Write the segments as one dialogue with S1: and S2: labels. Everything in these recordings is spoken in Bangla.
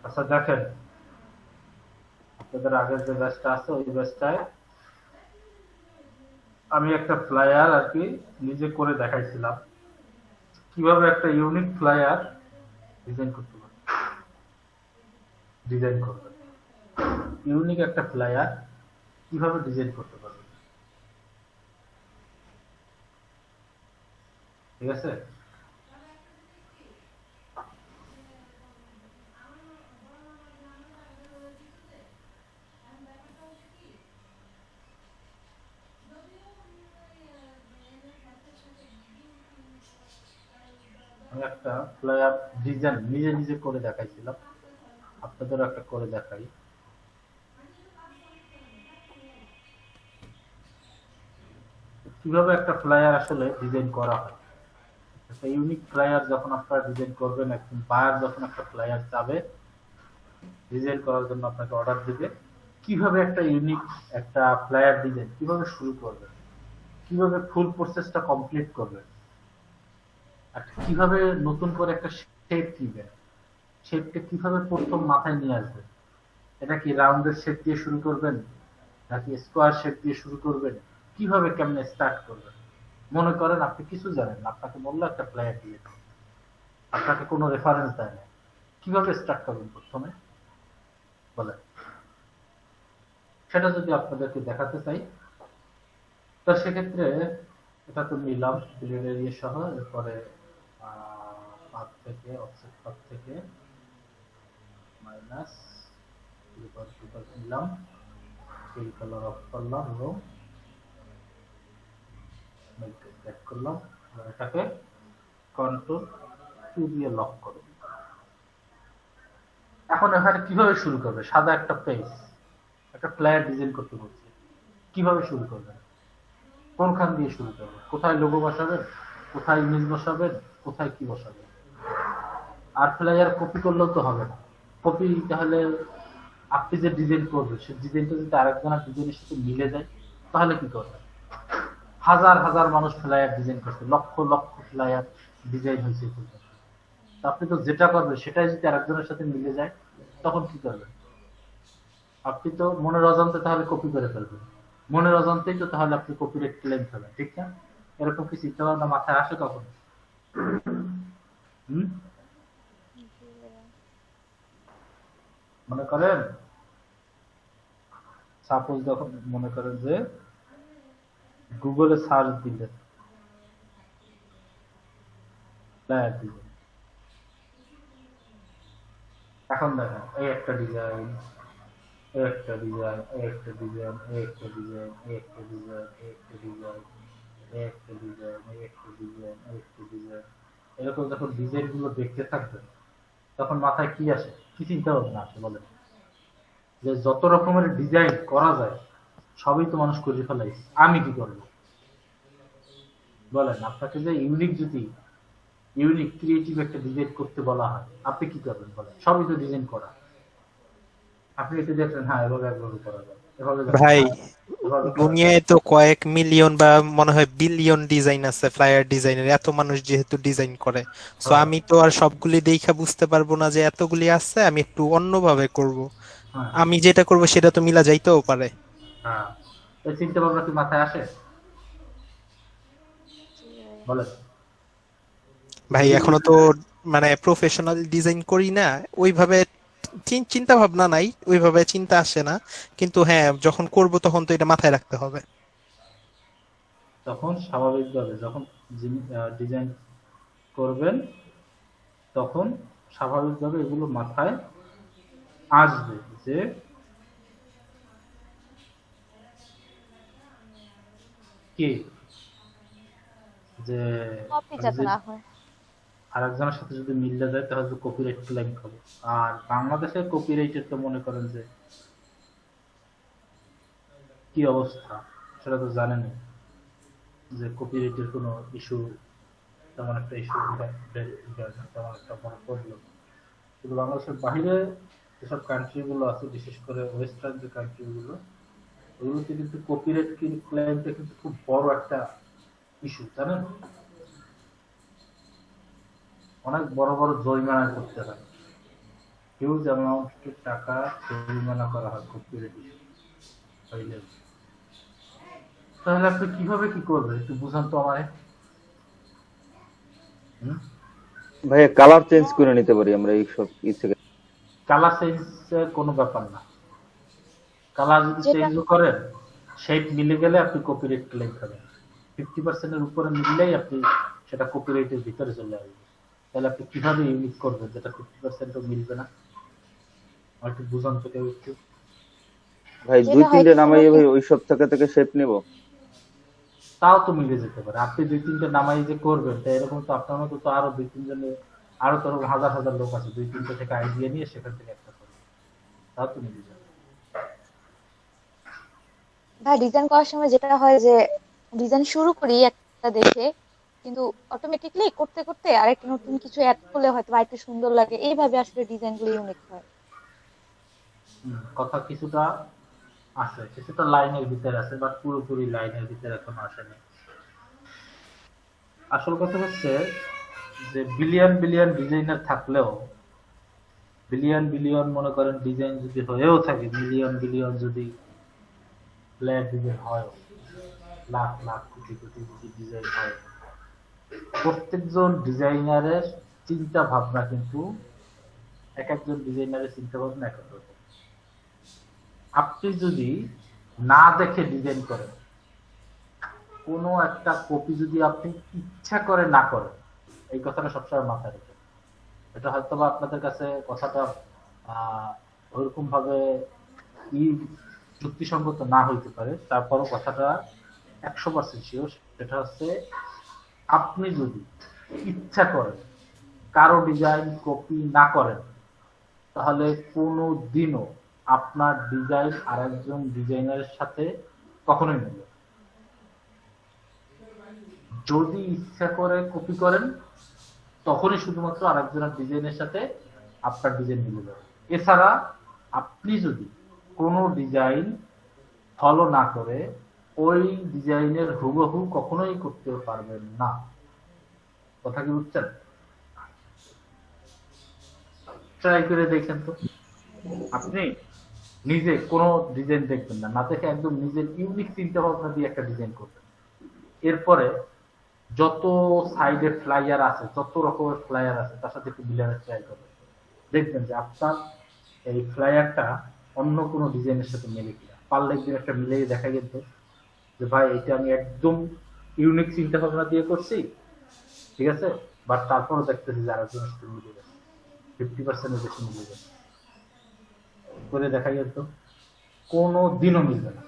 S1: আচ্ছা দেখেন, আপনাদের আগের যে ব্যাচটা আছে ওই ব্যাচটায় আমি একটা ফ্লায়ার আর কি নিজে করে দেখাইছিলাম কিভাবে একটা ইউনিক ফ্লায়ার ডিজাইন করতে পারবেন, ডিজাইন করবেন। ইউনিক একটা ফ্লায়ার কিভাবে ডিজাইন করতে পারবেন, ঠিক আছে? আমি একটা ফ্লায়ার ডিজাইন নিজে নিজে করে দেখাইছিলাম, আপনাদেরও একটা করে দেখাই। কিভাবে একটা ফ্লায়ার আসলে ডিজাইন করা হয়। একটা ইউনিক ফ্লায়ার যখন আপনারা ডিজাইন করবেন, একদম বায়ার যখন একটা ফ্লায়ার চাবে ডিজাইন করার জন্য আপনাকে অর্ডার দিবে, কিভাবে একটা ইউনিক একটা ফ্লায়ার ডিজাইন কিভাবে শুরু করবেন, কিভাবে ফুল প্রসেসটা কমপ্লিট করবেন, আর কিভাবে নতুন করে একটা শেপ দিবেন, শেপটা কিভাবে প্রথম মাথায় নিয়ে আসবেন। এটা কি রাউন্ডের শেপ দিয়ে শুরু করবেন নাকি স্কোয়ার শেপ দিয়ে শুরু করবেন, কিভাবে কেমনে স্টার্ট করবেন। মনে করেন আপনি কিছু জানেন না, আপনাকে বললো একটা ফ্লায়ার দিয়ে, আপনাকে কোনো রেফারেন্স দেয় না, কিভাবে স্টার্ট করবেন প্রথমে বলেন। সেটা যদি আপনাদেরকে দেখাতে চাই, তো সেক্ষেত্রে এটা তো নিলাম গ্রেড এরিয়া সহ। এরপরে পাথ থেকে অফসেট পাথ থেকে মাইনাস নিলাম, ফিল কালার অফ করলাম এবং ব্যাক করলাম। এটাকে কন্ট্রোল টু দিয়ে লক করব। এখন এখানে কিভাবে শুরু করবে, সাদা একটা পেজ একটা প্লেয়ার ডিজাইন করতে বলছে, কিভাবে শুরু করবেন, কোনখান দিয়ে শুরু করবেন, কোথায় লোগো বসাবেন, কোথায় ইমেজ বসাবেন, কোথায় কি বসাবেন। আর ফ্লায়ার কপি করলেও তো হবে না, কপি তাহলে আপনি যে ডিজাইন করবেন সেই ডিজাইনটা যদি আরেকজনের ডিজাইনের সাথে মিলে যায় তাহলে কি করবেন। হাজার হাজার মানুষ ফ্লায়ার ডিজাইন করছে, লক্ষ লক্ষ ফ্লায়ার ডিজাইন হয়েছে, আপনি তো যেটা করবেন সেটাই যদি আরেকজনের সাথে মিলে যায় তখন কি করবেন। আপনি তো মনের অজান্তে তাহলে কপি করে ফেলবেন, মনের অজান্তেই তো তাহলে আপনি কপিরাইট ক্লেম ফেলেন, ঠিক না? এরকম কি চিন্তা ভাবনা মাথায় আসে কখন? হম, মনে করেন সাপোজ যখন মনে করেন যে গুগলে সার্চ দিলেন ফ্লায়ার দিলেন, এখন দেখেন এই একটা ডিজাইন, এই একটা ডিজাইন, এই একটা ডিজাইন, এই একটা ডিজাইন, এই একটা ডিজাইন, এই একটা ডিজাইন, এই একটা ডিজাইন, এই একটা ডিজাইন, এই একটা ডিজাইন, এরকম যখন ডিজাইন গুলো দেখতে থাকবেন তখন মাথায় কি আসে, কি চিন্তা ভাবনা আসে বলেন। যে যত রকমের ডিজাইন করা যায় সবই তো মানুষ করে ফেলাইছে, আমি কি করবো বলেন। আপনাকে যে ইউনিক যদি ইউনিক ক্রিয়েটিভ একটা ডিজাইন করতে বলা হয় আপনি কি করবেন বলেন, সবই তো ডিজাইন করা। আপনি এটা দেখলেন হ্যাঁ এভাবে একভাবে করা যায়, এভাবে দেখেন
S2: ভাই,
S1: হ্যাঁ এভাবে করা যায়।
S2: দুনিয়ায় তো কয়েক মিলিয়ন বা মনে হয় বিলিয়ন ডিজাইন আছে ফ্লায়ার ডিজাইনের, এত মানুষ যেহেতু ডিজাইন করে। সো
S1: হ্যাঁ
S2: আমি তো আর সবগুলি দেখা বুঝতে পারবো না যে এতগুলি আছে, আমি একটু অন্যভাবে করব।
S1: হ্যাঁ
S2: আমি যেটা করব সেটা তো মিলা যাইতেও পারে।
S1: হ্যাঁ, এই চিন্তা ভাবনা কি মাথায় আসে বলেন।
S2: ভাই
S1: যদি
S2: এখনো তো মানে প্রফেশনাল ডিজাইন করি না ওইভাবে, চিন্তা ভাবনা নাই, ওইভাবে চিন্তা আসে না। কিন্তু হ্যাঁ, যখন করব তখন তো এটা মাথায় রাখতে হবে।
S1: তখন স্বাভাবিকভাবে যখন ডিজাইন করবেন তখন স্বাভাবিকভাবে এগুলো মাথায় আসবে যে কি, যে
S3: কপি
S1: আমি
S3: যাতে
S1: যে
S3: না হয়।
S1: আরেকজনের সাথে যদি মিললে যায় তাহলে তো কপিরাইট ক্লেম খাবো। আর বাংলাদেশের কপিরাইটের তো মনে করেন যে কি অবস্থা সেটা তো জানেনই, যে কপিরাইটের কোনো ইস্যু তেমন একটা ইস্যু তেমন একটা মনে পড়লো। কিন্তু বাংলাদেশের বাইরে যেসব কান্ট্রি গুলো আছে বিশেষ করে ওয়েস্টার্ন যে কান্ট্রি গুলো ওগুলোতে কিন্তু কপিরাইট ক্লেমটা কিন্তু খুব বড় একটা ইস্যু জানেন, অনেক বড় বড় জরিমানা করতে হয়। হিউজ অ্যামাউন্টের টাকা জরিমানা করা হয় কপিরাইট ফাইলে। তাহলে আপনি কিভাবে কি করবেন একটু বুঝান তো আমারে।
S3: ভাইয়া কালার চেঞ্জ করে নিতে পারি আমরা এই সব থেকে।
S1: কালার চেঞ্জের কোনো ব্যাপার না, কালার যদি
S4: যেটা
S1: চেঞ্জও করেন শেপ মিলে গেলে আপনি কপিরাইট ক্লেম পাবেন। 50% উপরে মিললেই আপনি সেটা কপিরাইটের ভিতরে চলে আসবে। তাহলে আপনি কিভাবে ইউনিক করবেন যেটা 50%ও মিলবে না? আর একটু বুঝান তো কেউ একটু।
S3: ভাই দুই
S4: যেটা হয়
S3: তিনটে
S4: কি কোনো
S3: নামাইয়ে ভাই ওই সব থেকে শেপ নিব।
S1: তাও তো মিলে যেতে পারে। আপনি 2-3টে নামাই যে করবেন তা এরকম তো আপনার মতো তো আরো 2-3 জনের, আরো তো হাজার হাজার লোক আছে 2-3টে থেকে আইডিয়া নিয়ে সেখান থেকে একটা করবে, তাও তো মিলে যাবে।
S4: ভাই ডিজাইন করার সময় যেটা হয় যে ডিজাইন শুরু করি একটা দেখে, কিন্তু অটোমেটিকলি করতে করতে আরেকটা নতুন কিছু অ্যাড করলে হয়তো বা একটু সুন্দর লাগে, এইভাবে আসলে ডিজাইন গুলো ইউনিক হয়।
S1: কথা কিছুটা আছে, কিছুটা লাইনের ভিতরে আছে, বাট পুরোপুরি লাইনের ভিতরে এখনো আসেনি। আসল কথা হচ্ছে যে বিলিয়ন বিলিয়ন ডিজাইনার থাকলেও, বিলিয়ন বিলিয়ন মনে করেন ডিজাইন যদি হয়েও থাকে, মিলিয়ন বিলিয়ন যদি ফ্ল্যাট ডিজাইন হয়, লাখ লাখ কোটি কোটি যদি ডিজাইন হয়, প্রত্যেকজন ডিজাইনারের চিন্তা ভাবনা কিন্তু এক একজন ডিজাইনারের চিন্তা ভাবনা এক এক রকম। আপনি যদি না দেখে ডিজাইন করেন, কোনো একটা কপি যদি আপনি ইচ্ছা করে না করেন, এই কথাটা সবসময় মাথায় রেখে। এটা হয়তো বা আপনাদের কাছে কথাটা ওইরকম ভাবে ই যুক্তিসঙ্গত না হইতে পারে, তারপরও কথাটা 100% শিওর। সেটা হচ্ছে আপনি যদি ইচ্ছা করেন কারো ডিজাইন কপি না করেন, তাহলে কোনো দিনও আপনার ডিজাইন আর একজন ডিজাইনারের সাথে কখনোই মিলবে না। যদি ইচ্ছা করে কপি করেন তখনই শুধুমাত্র আরেকজনের ডিজাইনের সাথে আপনার ডিজাইন মিলে যাবে। এছাড়া আপনি যদি কোনো ডিজাইন ফলো না করে ওই ডিজাইনের হুবহু কখনোই করতে পারবেন না। কথা কি বুঝছেন? ট্রাই করে দেখেন তো। আপনি নিজে কোনো ডিজাইন দেখবেন না, না দেখে একদম নিজের ইউনিক চিন্তা ভাবনা দিয়ে একটা ডিজাইন করবেন। এরপরে যত সাইডে ফ্লাইয়ার আছে, যত রকমের ফ্লাইয়ার আছে তার সাথে একটু মিলানোর ট্রাই করবেন। দেখবেন যে আপনার এই ফ্লাইয়ারটা অন্য কোনো ডিজাইনের সাথে মিলে কিনা। পারলে একদিন একটা মিলিয়ে দেখা যেত যে ভাই এটা আমি একদম ইউনিক চিন্তা ভাবনা দিয়ে করছি, ঠিক আছে, বাট তারপরও দেখতেছি যে আরেকজনের সাথে মিলে গেছে, 50%-এর বেশি মিলে গেছে। করে দেখা যেত কোনো দিনও মিলবে না।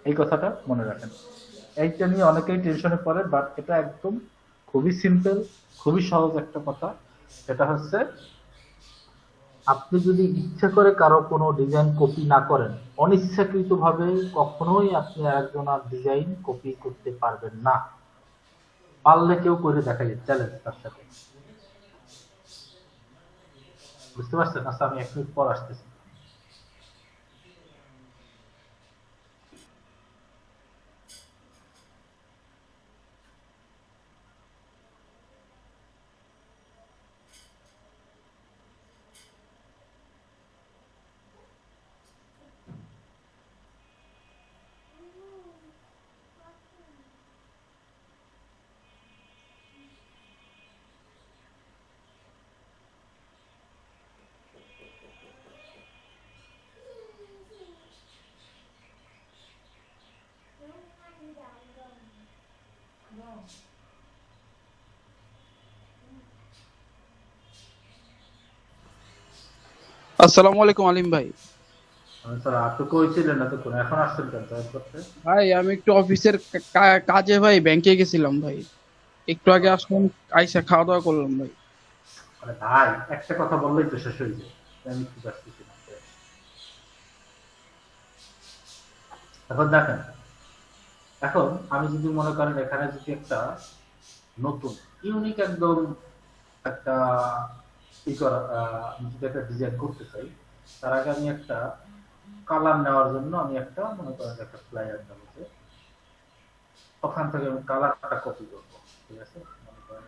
S1: এই কথাটা মনে রাখেন। এইটা নিয়ে অনেকেই টেনশনে পড়ে, বাট এটা একদম খুবই সিম্পল, খুবই সহজ একটা কথা। সেটা হচ্ছে আপনি যদি ইচ্ছা করে কারো কোনো ডিজাইন কপি না করেন, অনিচ্ছাকৃত ভাবে কখনোই আপনি আরেকজনের ডিজাইন কপি করতে পারবেন না। পারলে কেউ করে দেখা যায়, চ্যালেঞ্জ তার সাথে। বুঝতে পারছেন? আচ্ছা আমি 1 মিনিট পর আসতেছি।
S5: আসসালামু আলাইকুম আলিম ভাই।
S1: স্যার আপনি কই ছিলেন এতক্ষণ, এখন আসছেন কেন জয়েন করতে?
S5: ভাই আমি একটু অফিসের কাজে ভাই ব্যাংকে গেছিলাম ভাই, একটু আগে আসলাম, আইসা খাওয়া দাওয়া করলাম ভাই।
S1: আরে ভাই একটা কথা বললেই তো শেষ হয়ে যায়। আমি কি পারতেছি না। এখন দেখেন, এখন আমি যদি মনে করেন এখানে যদি একটা নতুন ইউনিক একদম একটা ই করা আমি যদি একটা ডিজাইন করতে চাই, তার আগে আমি একটা কালার নেওয়ার জন্য আমি একটা মনে করেন একটা ফ্লায়ার নেবো, ওখান থেকে আমি কালারটা কপি করবো, ঠিক আছে। মনে করেন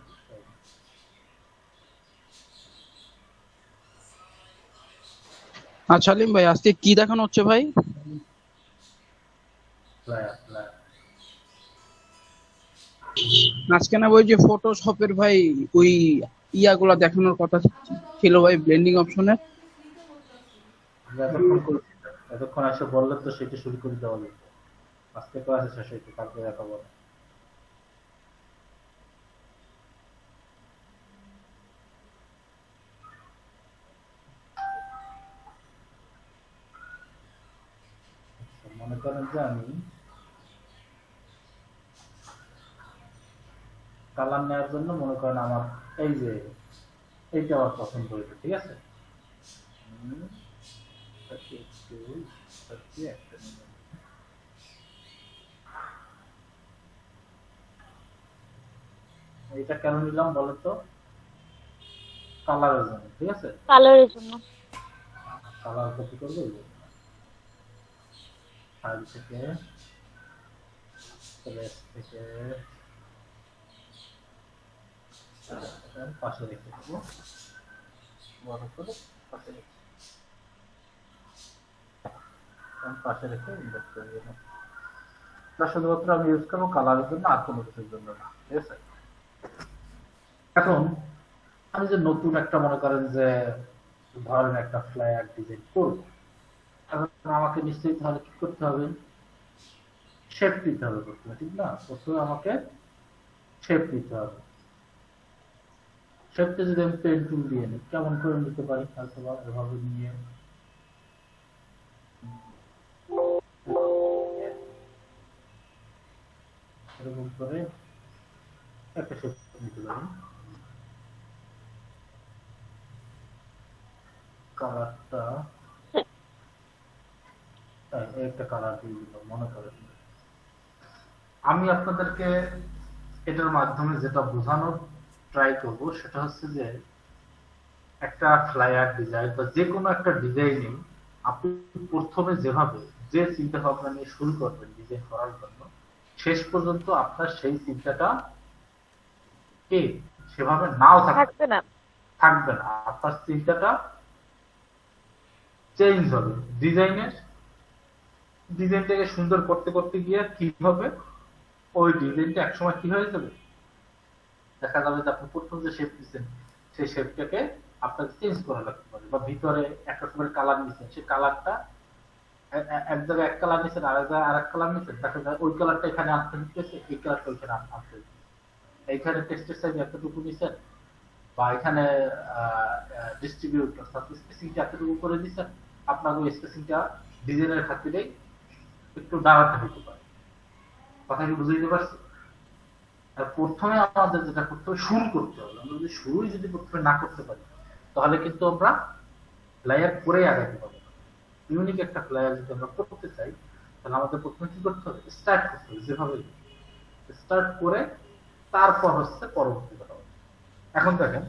S5: আচ্ছা আলিম ভাই, আজকে কি দেখানো হচ্ছে ভাই?
S1: ফ্লায়ার।
S5: আজকে না ওই যে ফটোশপের ভাই ওই ইয়াগুলা দেখানোর কথা ছিল ভাই, ব্লেন্ডিং অপশনের।
S1: এতক্ষণ এসে বললে তো সেটা শুরু করে দেওয়া যেত। আজকে ক্লাসে শেষ হইতো, তারপরে দেখাবো না। মনে করেন যে আমি কালার নেওয়ার জন্য মনে করেন আমার এই যে এইটা আমার পছন্দ হইলো, ঠিক আছে? একটা নিলাম। এইটা কেন নিলাম বলো তো? কালারের জন্য, ঠিক আছে?
S4: কালারের জন্য।
S1: কালার কপি করবো, ফাইল থেকে প্রেস থেকে পাশে রেখে দেবো, বড় করে পাশে রেখে পাশে রেখে ইনভার্ট করে দেবো। শুধুমাত্র আমি ইউজ করবো কালারের জন্য, আর কোনো কিছুর জন্য না, ঠিক আছে? এখন আমি যে নতুন একটা মনে করেন যে ধরেন একটা ফ্লায়ার ডিজাইন করবো, এখন আমাকে নিশ্চয়ই তাহলে কি করতে হবে? শেপ দিতে হবে প্রথমে, ঠিক না? প্রথমে আমাকে শেপ দিতে হবে। শেপটা যদি আমি পেন টুল দিয়ে নিই, কেমন করে নিতে পারি? অথবা এভাবে নিয়ে এরকম করে একটা শেপ নিতে পারি। কালারটা একটা কালার দিয়ে দিলাম মনে করেন। আমি আপনাদেরকে এটার মাধ্যমে যেটা বোঝানোর ট্রাই করব সেটা হচ্ছে যে একটা ফ্লায়ার ডিজাইন বা যে কোনো একটা ডিজাইনিং আপনি প্রথমে যেভাবে যে চিন্তা ভাবনা নিয়ে শুরু করবেন ডিজাইন করার জন্য, শেষ পর্যন্ত আপনার সেই চিন্তাটা কি সেভাবে নাও
S4: থাকবে না।
S1: থাকবে না। আপনার চিন্তাটা চেঞ্জ হবে। ডিজাইনটাকে সুন্দর করতে করতে গিয়ে কি হবে, ওই ডিজাইনটা একসময় কি হয়ে যাবে, দেখা যাবে যে আপনি প্রথম যে শেপ দিচ্ছেন সেই শেপটাকে আপনাকে চেঞ্জ করা লাগতে পারে, বা ভিতরে একটা সময় কালার নিচ্ছেন, সেই কালারটা এক জায়গায় এক কালার নিচ্ছেন, আরেক জায়গায় আরেক কালার নিচ্ছেন, দেখা যায় ওই কালারটা এখানে আনতে হচ্ছে, এই কালারটা ওইখানে আনতে হচ্ছে। এইখানে টেক্সটের সাইজ এতটুকু নিচ্ছেন, বা এখানে ডিস্ট্রিবিউট অর্থাৎ স্পেসিংটা এতটুকু করে দিচ্ছেন, আপনার ওই স্পেসিংটা ডিজাইনের খাতিরেই একটু দাঁড়াতে হতে পারে। কথা কি বুঝে দিতে পারছি? প্রথমে আমাদের যেটা করতে হবে, শুরু করতে হবে। আমরা যদি শুরুই যদি প্রথমে না করতে পারি, তাহলে কিন্তু আমরা ফ্লায়ার করে আগাতে পারবো। ইউনিক একটা ফ্লায়ার যদি আমরা করতে চাই, তাহলে আমাদের প্রথমে কি করতে হবে? স্টার্ট করতে হবে। যেভাবে স্টার্ট করে তারপর হচ্ছে পরবর্তী কথা। এখন দেখেন,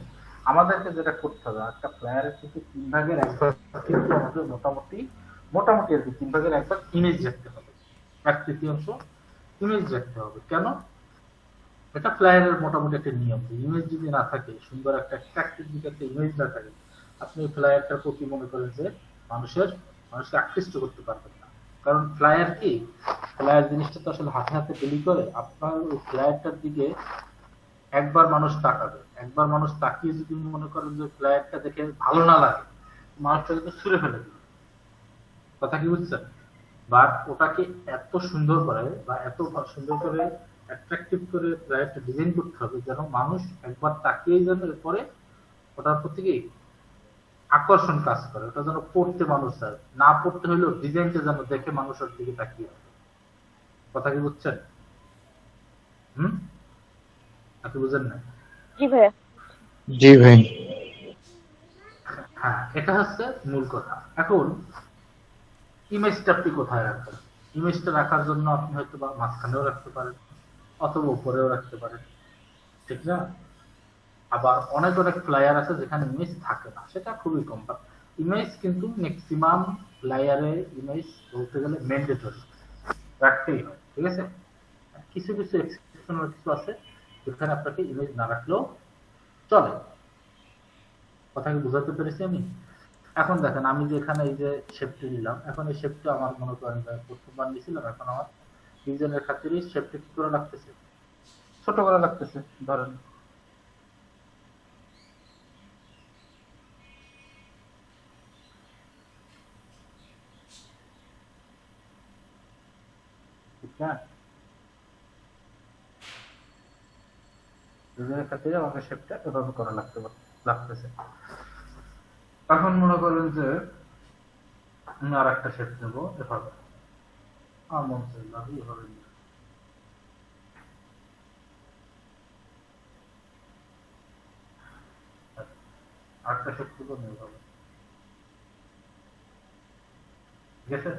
S1: আমাদেরকে যেটা করতে হবে, একটা ফ্লায়ারের কিন্তু 3 ভাগের 1 ভাগ কিন্তু আমাদের মোটামুটি আর কি 3 ভাগের 1 ভাগ ইমেজ রাখতে হবে, 1/3 ইমেজ রাখতে হবে। কেন? এটা ফ্লায়ারের মোটামুটি একটা নিয়ম, যে ইমেজ যদি না থাকে, সুন্দর একটা অ্যাট্রাক্টিভ দিকে একটা ইমেজ না থাকে, আপনি ফ্লায়ারটার প্রতি মনে করেন যে মানুষকে আকৃষ্ট করতে পারবেন না। কারণ ফ্লায়ার কি, ফ্লায়ার জিনিসটা তো আসলে হাতে হাতে বিলি করে। আপনার ওই ফ্লায়ারটার দিকে একবার মানুষ তাকাবে, একবার মানুষ তাকিয়ে যদি মনে করেন যে ফ্লায়ারটা দেখে ভালো না লাগে, মানুষটা কিন্তু ছুঁড়ে ফেলে দিবে। কথা কি বুঝছেন? বাট ওটাকে এত সুন্দর করে বা এত সুন্দর করে অ্যাট্রাকটিভ করে ফ্লায়ারটা ডিজাইন করতে হবে যেন মানুষ একবার তাকিয়ে যেন এরপরে ওটার প্রতি কি আকর্ষণ কাজ করে, ওটা যেন পড়তে মানুষ চায়, না পড়তে হলেও ডিজাইনটা যেন দেখে মানুষের দিকে তাকিয়ে। কথা কি বুঝছেন? আপনি বুঝেন না?
S4: জি ভাইয়া।
S2: জি ভাই।
S1: হ্যাঁ, এটা হচ্ছে মূল কথা। এখন ইমেজটা আপনি কোথায় রাখবেন? ইমেজটা রাখার জন্য আপনি হয়তো বা মাঝখানেও রাখতে পারেন, অথবা উপরেও রাখতে পারেন, ঠিক না? আবার অনেক ফ্লায়ার আছে যেখানে ইমেজ থাকে না, সেটা খুবই কম। ইমেজ কিন্তু ম্যাক্সিমাম ফ্লায়ারে ইমেজ বলতে গেলে ম্যান্ডেটরি রাখতেই হয়, ঠিক আছে? কিছু কিছু এক্সেপশনাল কিছু আছে যেখানে আপনাকে ইমেজ না রাখলেও চলে। কথা কি বুঝাতে পেরেছি আমি? এখন দেখেন আমি যে এখানে এই যে শেপটি নিলাম, এখন এই শেপটা আমার মনে করেন যে প্রথমবার নিয়েছিলাম, এখন আমার রিজনের খাতিরে শেপটা কি করে লাগতেছে, ছোট করে লাগতেছে। ধরেন ঠিক না, রিজনের খাতিরে আমাকে শেপটা এভাবে করা লাগতেছে। এখন মনে করেন যে আমি আর একটা শেপ নেবো এভাবে, আমার মন চাইলো আমি এভাবে নিই। আরেকটা শেপ নেবো আমি এভাবে, ঠিক আছে।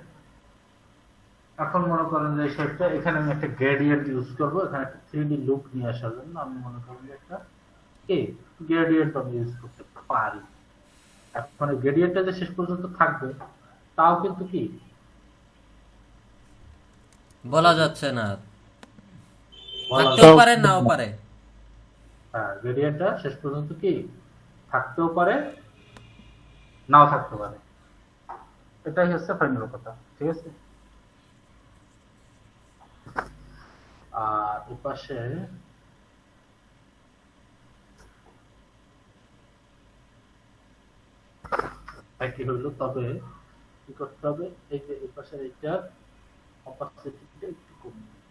S1: এখন মনে করেন যে এই শেপটা এখানে আমি একটা গ্রেডিয়েন্ট ইউজ করবো, এখানে একটা 3D লুক নিয়ে আসার জন্য আমি মনে করেন যে একটা কি গ্রেডিয়েন্ট আমি ইউজ করতে পারি। এখন এই গ্রেডিয়েন্টটা যে শেষ পর্যন্ত থাকবে তাও কিন্তু কি
S6: বলা যাচ্ছে না,
S1: বলা
S6: থাকতেও পারে নাও পারে।
S1: হ্যাঁ, গ্রেডিয়েন্টটা শেষ পর্যন্ত কি থাকতেও পারে নাও থাকতে পারে, এটাই হচ্ছে ফাইনাল কথা, ঠিক আছে। আর এপাশে একই হইলো, তবে কি করতে হবে, এই যে এপাশে এইটার অপাসিটিটা একটু কমিয়ে দিতে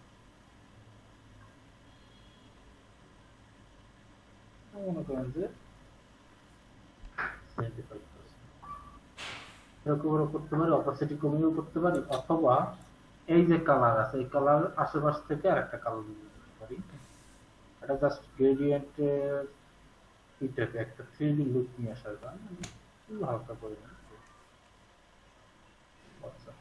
S1: হবে। মনে করেন যে 75%, এরকম করতে পারি, অপাসিটি কমিয়েও করতে পারি, অথবা এই যে কালার আছে এই কালার আশেপাশ থেকে আরেকটা কালার নিয়ে করতে পারি। এটা জাস্ট গ্রেডিয়েন্টের এটাকে একটা 3D লুক নিয়ে আসার জন্য একটু হালকা করে নিই। আচ্ছা,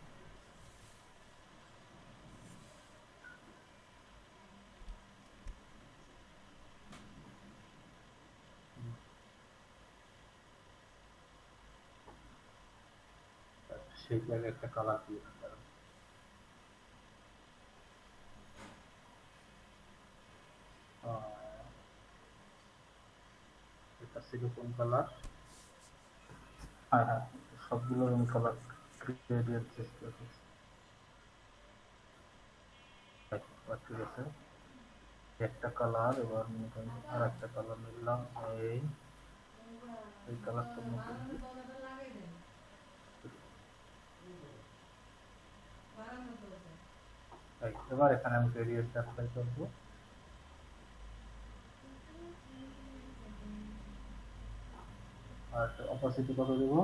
S1: সেই জায়গায় একটা কালার দিয়ে দিতে পারেন। এটা ছিল কোন কালার? হ্যাঁ হ্যাঁ, সবগুলো রঙ কালার গ্রেডিয়েন্ট চেঞ্জ করে দিচ্ছি। ঠিক আছে, একটা কালার, এবার আর একটা কালার নিলাম, এই কালারটার মধ্যে এবার এখানে আমি গ্রেডিয়েন্ট অ্যাপ্লাই করবো। আর অপাসিটি কত দেবো?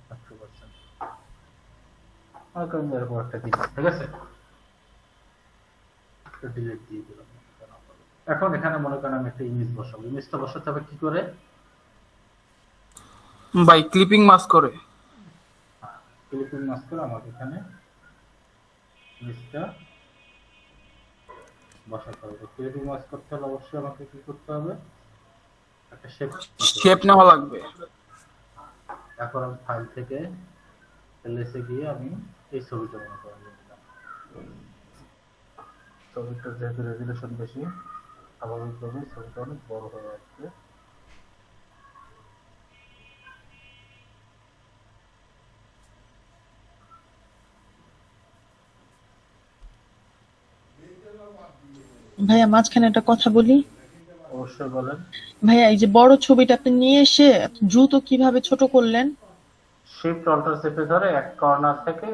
S1: 100%। এরকম একটা দিলাম, ঠিক আছে, ডিলিট দিয়ে দিলাম। এখন এখানে মনে করেন আমি একটা ইমেজ বসাবো, ইমেজটা বসাতে হবে কি করে?
S5: ভাই ক্লিপিং মাস করে।
S1: ক্লিপিং মাস্ক করে আমাকে এখানে ইমেজটা বসাতে হবে। ক্লিপিং মাস্ক করতে হলে অবশ্যই আমাকে কি করতে হবে, একটা
S5: শেপ নেওয়া লাগবে।
S1: এখন আমি ফাইল থেকে এলএসএ গিয়ে আমি এই ছবিটা মনে করে নিলাম। ছবিটা যেহেতু রেজুলেশন বেশি, স্বাভাবিকভাবে ছবিটা অনেক বড় হয়ে আসছে।
S7: ভাইয়া মাঝখানে একটা কথা বলি।
S1: অবশ্যই বলেন।
S7: ভাইয়া এই যে বড় ছবিটা আপনি নিয়ে এসে দ্রুত কিভাবে ছোট করলেন?
S1: শিফট অল্টার চেপে ধরে এক কর্নার থেকে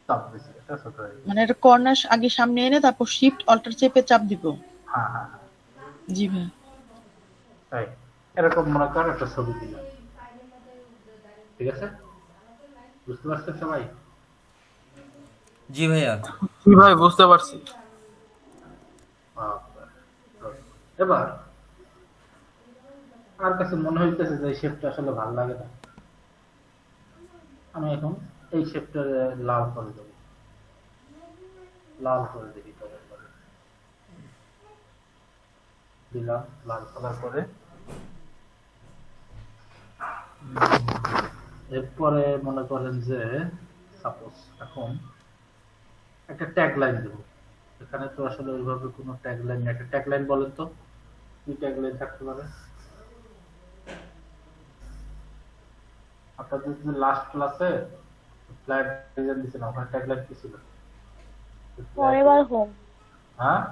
S1: চাপ দিছি, এটা ছোট হয়ে গেছে।
S7: মানে এটা কর্নার আগে সামনে এনে তারপর শিফট অল্টার চেপে চাপ দিব?
S1: হ্যাঁ হ্যাঁ হ্যাঁ,
S7: জি ভাই।
S1: তাই এরকম মনে করেন একটা ছবি দিলাম, ঠিক আছে, বুঝতে পারছেন সবাই?
S6: জি ভাইয়া।
S5: জি ভাই বুঝতে পারছি।
S1: এবার আর কাছে মনে হইতেছে যে এই শেপটা আসলে ভালো লাগে না, আমি এখন এই শেপটা লাল করে দেবো, লাল করে দেখি কবে করে দিলাম, লাল কালার করে। এরপরে মনে করেন যে সাপোজ এখন একটা ট্যাগ লাইন দেবো, এখানে তো আসলে ওইভাবে কোনো ট্যাগ লাইন নেই। একটা ট্যাগ লাইন বলেন তো, কি ট্যাগ লাইন থাকতে পারে? আপনাদের যে লাস্ট ক্লাসে ফ্ল্যাট ডিজাইন দিয়েছিলাম ওখানে ট্যাগলাইন কি ছিল?
S4: ফরএভার হোম,
S1: হ্যাঁ,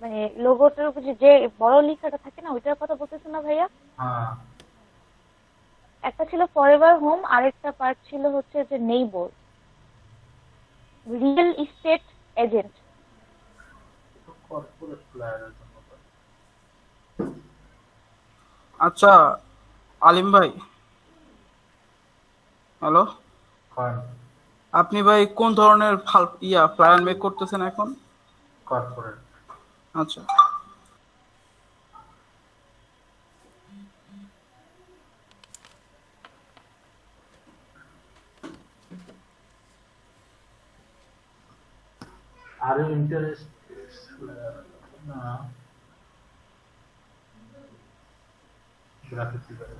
S4: মানে লোগোটার উপর যে বড় লেখাটা থাকে না, ওইটার কথা বলতেছেন না ভাইয়া?
S1: হ্যাঁ,
S4: একটা ছিল ফরএভার হোম, আরেকটা পার্ট ছিল হচ্ছে যে neighbour, real estate agent.
S1: Corporate ফ্ল্যাটের জন্য তো।
S5: আচ্ছা আলিম ভাই, হ্যালো,
S1: কয়েন
S5: আপনি ভাই কোন ধরনের ফ্লায়ার মেক করতেছেন এখন?
S1: কর্পোরেট।
S5: আচ্ছা,
S1: আর ইউ ইন্টারেস্ট না graphics design.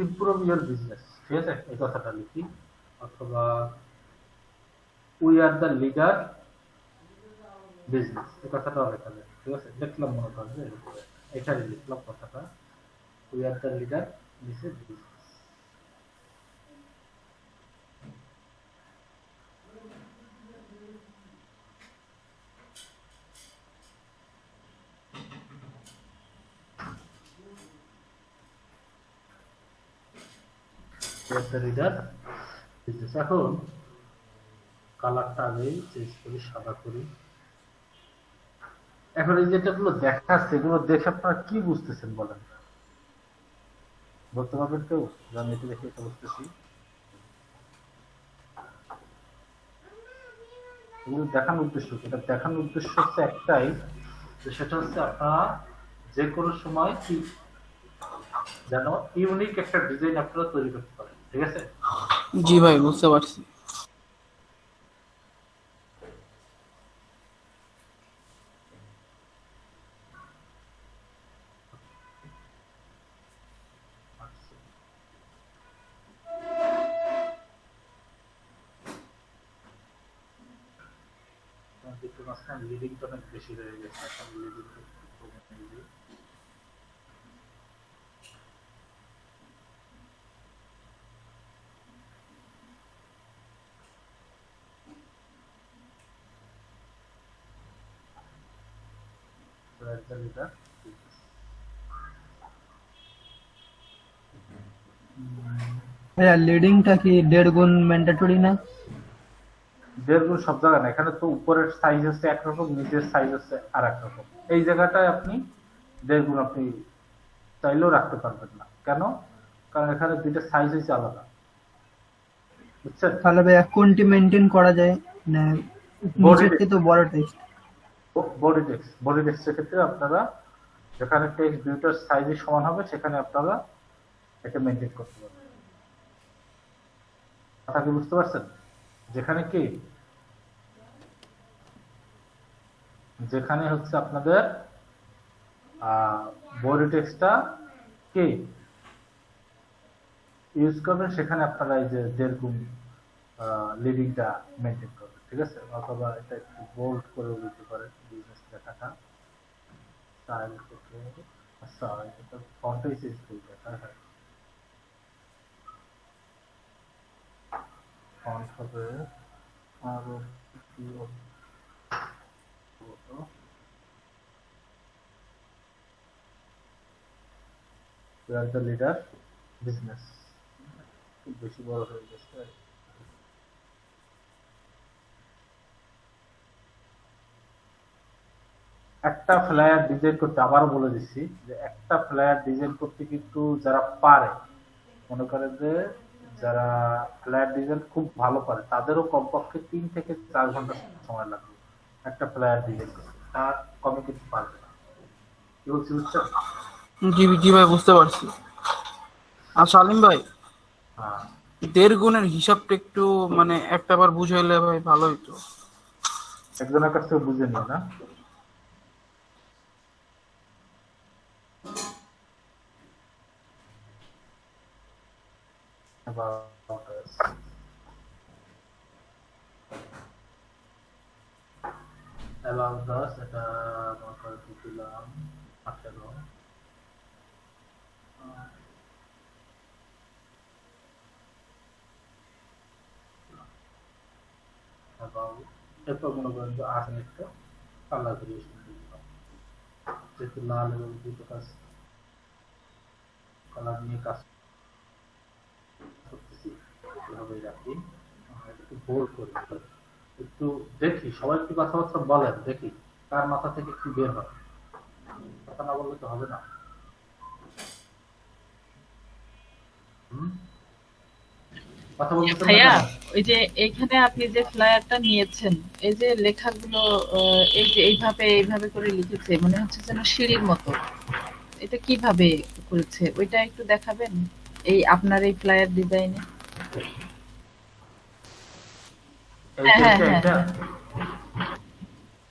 S1: Improve your business, ঠিক আছে, এই কথাটা লিখি, অথবা we are the leader business, এই কথাটাও লেখা যায়, ঠিক আছে, দেখলাম মনে করেন যে এখানে লিখলাম কথাটা, we are the leader business. Leader business. এখন কালারটা আগেই চেঞ্জ করি, সাদা করি। এখন এই যেটাগুলো দেখাচ্ছে, এগুলো দেখে আপনারা কি বুঝতেছেন বলেন? বলতে পারবেন কেউ? আমি এটা দেখে এটা বুঝতেছি। এগুলো দেখানোর উদ্দেশ্য কি? এটা দেখানোর উদ্দেশ্য হচ্ছে একটাই, যে সেটা হচ্ছে আপনারা যে কোনো সময় কি যেন ইউনিক একটা ডিজাইন আপনারা তৈরি করতে পারেন, ঠিক আছে?
S5: জি ভাই বুঝতে পারছি।
S1: লিডিংটা অনেক বেশি হয়ে গেছে, এখন লিডিং কমিয়ে দিই। লিডার
S8: ভাইয়া লিডিংটা কি 1.5 গুণ ম্যান্ডেটরি না?
S1: 1.5 গুণ সব জায়গায় না, এখানে তো উপরের সাইজ হচ্ছে একরকম, নিচের সাইজ হচ্ছে আর এক রকম। এই জায়গাটায় আপনি 1.5 গুণ আপনি চাইলেও রাখতে পারবেন না। কেন? কারণ এখানে দুইটা সাইজ হচ্ছে আলাদা, বুঝছেন?
S8: তাহলে ভাইয়া কোনটি মেনটেন করা যায়? মানে
S1: বডি
S8: নিচের তো বড় টেক্সট।
S1: বডি টেক্সটের ক্ষেত্রে আপনারা যেখানে টেক্সট দুইটার সাইজই সমান হবে সেখানে আপনারা এটা মেনটেন করতে পারবেন। কথা কি বুঝতে পারছেন? যেখানে হচ্ছে আপনাদের বডি টেক্সটটা কি ইউজ করবেন, সেখানে আপনারা এই যে 1.5 গুণ লিডিংটা মেনটেন করবেন, ঠিক আছে? অথবা এটা একটু বোল্ড করে দিতে পারেন বিজনেস লেখাটা স্টাইল থেকে। আচ্ছা, এটা ফন্ট চেঞ্জ করতে হয়, ফন্ট হবে আরো কি হবে? We are the leader business, খুব বেশি বড় হয়ে গেছে। একটা ফ্লায়ার ডিজাইন করতে, আবারও বলে দিচ্ছি, যে একটা ফ্লায়ার ডিজাইন করতে কিন্তু যারা পারে, মনে করে যে যারা ফ্লায়ার ডিজাইন খুব ভালো পারে, তাদেরও কমপক্ষে 3 থেকে 4 ঘন্টা সময় লাগবে একটা ফ্লায়ার ডিজাইন করতে, তার কমে কিন্তু পারবে না। কি বলছি বুঝছেন?
S5: জি জি ভাই বুঝতে পারছি। আচ্ছা আলিম ভাই,
S1: হ্যাঁ,
S5: 1.5 গুণের হিসাবটা একটু মানে একটা বার বুঝাইলে ভাই ভালো হতো।
S1: একজনের কাছ থেকে বুঝে নিও না। about us. About us এটা মার্কার দিলাম 18 about এরপর মনে করেন যে 8 মিনিটটা কালার ভেরিয়েশন দিলাম, যেহেতু লাল এবং দুটো কাজ কালার নিয়ে কাজ করতেছি এভাবে রাখি। একটু বোল্ড করি, একটু দেখি সবাই একটু কথাবার্তা বলেন, দেখি কার মাথা থেকে কি বের হয়। কথা না বললে তো হবে না। কথা বলতে
S7: ভাইয়া ওই যে এইখানে আপনি যে ফ্লায়ারটা নিয়েছেন, এই যে লেখাগুলো এই যে এইভাবে করে লিখেছে, মনে হচ্ছে যেন সিঁড়ির মতো। এটা কিভাবে করেছে ওইটা একটু দেখাবেন এই আপনার এই ফ্লায়ার ডিজাইনে? হ্যাঁ,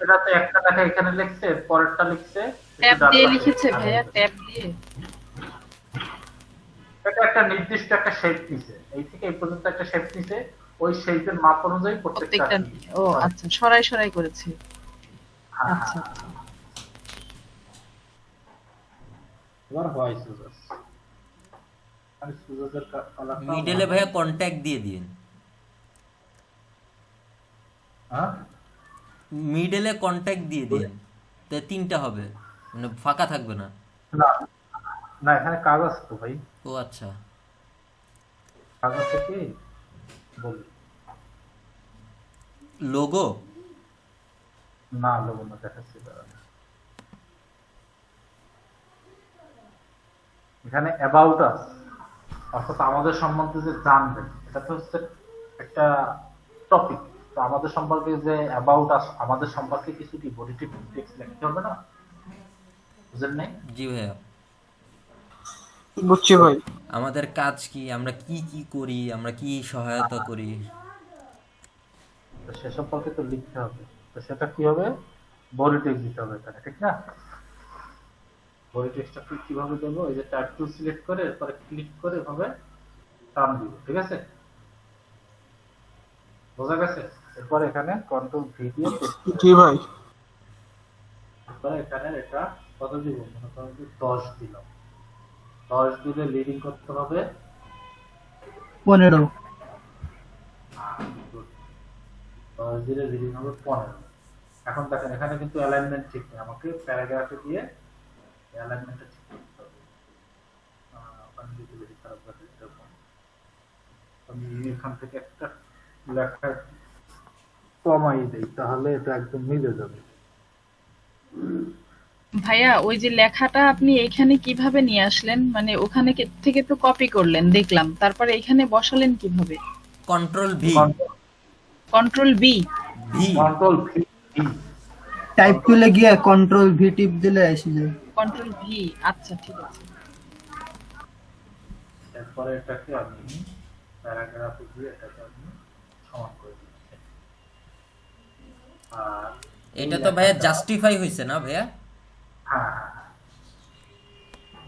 S1: এটা তো একটা লেখা এখানে লিখছে, পরেরটা লিখছে
S7: ট্যাব দিয়ে লিখেছে ভাইয়া, ট্যাব দিয়ে।
S1: এটা একটা নির্দিষ্ট একটা শেপ নিছে, এই থেকে এই পর্যন্ত একটা শেপ নিছে, ওই শেপের মাপ অনুযায়ী প্রত্যেকটা।
S7: ও আচ্ছা, সরাই করেছে। আচ্ছা
S1: এবার হয় সুজাস, আমি সুজাসের কালারটা
S6: মিডলে ভাইয়া কন্ট্যাক্ট দিয়ে দিন।
S1: হ্যাঁ
S6: মিডলে কন্ট্যাক্ট দিয়ে দিন, তো 3টা হবে, মানে ফাঁকা থাকবে না।
S1: না না, এখানে কাজ আছে তো ভাই।
S6: ও আচ্ছা,
S1: কাজ আছে কি বলি?
S6: লোগো
S1: না লোগো না, দেখাচ্ছি দাঁড়ান। এখানে অ্যাবাউট আস, অর্থাৎ আমাদের সম্বন্ধে যে জানবেন, এটা তো হচ্ছে একটা টপিক। তো আমাদের সম্পর্কে যে অ্যাবাউট আস, আমাদের সম্পর্কে কিছু কি বডি টেক্সট লিখতে হবে না? বুঝেন নাই?
S6: জি ভাইয়া।
S5: বুঝছি ভাই।
S6: আমাদের কাজ কি, আমরা কি কি করি, আমরা কি সহায়তা করি।
S1: তো সে সম্পর্কে তো লিখতে হবে। তো সেটা কি হবে? বডি টেক্সট দিতে হবে এখানে, ঠিক না? বডি টেক্সটটা কিভাবে দেবো? এই যে ট্যাব টুল সিলেক্ট করে এরপরে ক্লিক করে এভাবে টান দিব, ঠিক আছে? বোঝা গেছে? এরপর এখানে কন্ট্রোল ভি দিয়ে
S5: জি ভাই।
S1: এরপরে এখানে এটা কত দিব? মনে করেন যে 10 দিলাম। 10 দিলে লিডিং করতে হবে
S8: 15।
S1: 10 দিলে লিডিং হবে 15। এখন দেখেন এখানে কিন্তু অ্যালাইনমেন্ট ঠিক নেই, আমাকে প্যারাগ্রাফে দিয়ে অ্যালাইনমেন্টটা ঠিক করতে হবে। ওখানে যদি বেশি খারাপ লাগে এরকম, আমি এখান থেকে একটা লেখা কমাই দেই, তাহলে এটা একদম মিলে যাবে।
S7: ভাইয়া, ওই যে লেখাটা আপনি এখানে কিভাবে নিয়ে আসলেন? মানে ওখানে থেকে তো কপি করলেন দেখলাম, তারপরে এখানে বসালেন কিভাবে?
S6: Control V,
S7: control B.
S1: Control V,
S8: type টুলে গিয়ে কন্ট্রোল ভি টিপ দিলে এসে যায়।
S7: কন্ট্রোল ভি, আচ্ছা ঠিক আছে।
S1: এরপরে এটাকে আমি প্যারাগ্রাফে দিয়ে এটাকে আমি সমান করে দিচ্ছি। আর
S6: এটা তো ভাইয়া জাস্টিফাই হয়েছে না ভাইয়া?
S1: হ্যাঁ,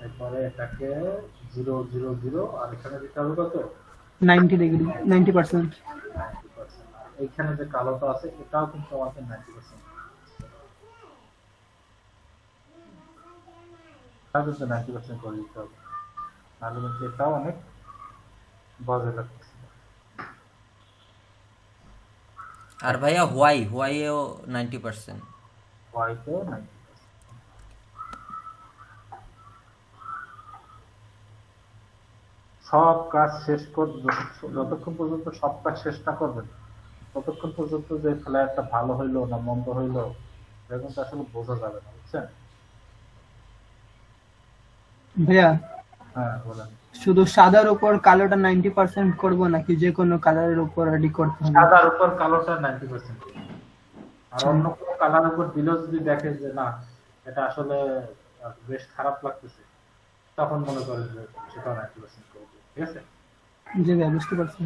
S1: এরপরে এটাকে 000 আর এখানে দিতে হবে কত?
S8: 90 ডিগ্রি, 90%।
S1: 90%। আর এইখানে যে কালোটা আছে এটাও কিন্তু আমাকে 90%, এটা কিন্তু 90% করে দিতে হবে, নাহলে কিন্তু এটাও অনেক বাজে লাগতেছে।
S6: আর ভাইয়া হোয়াইও 90%।
S1: হোয়াইটও 90%। সব কাজ শেষ কর, যতক্ষণ পর্যন্ত সব কাজ শেষ না করবেন ততক্ষণ পর্যন্ত যে ফ্লায়ারটা ভালো হইলো না মন্দ হইলো এটা কিন্তু আসলে বোঝা যাবে না, বুঝছেন?
S8: ভাইয়া
S1: হ্যাঁ বলেন।
S8: শুধু সাদার উপর কালোটা 90% করব নাকি যে কোনো কালারের উপর রেডি করতে হবে?
S1: সাদার উপর কালোটা 90%, আর অন্য কোনো কালার উপর দিলেও যদি দেখে যে না এটা আসলে বেশ খারাপ লাগতেছে, তখন মনে করেন যে সেটা 90% করে দিই, ঠিক আছে?
S8: জি ভাইয়া, বুঝতে পারছি।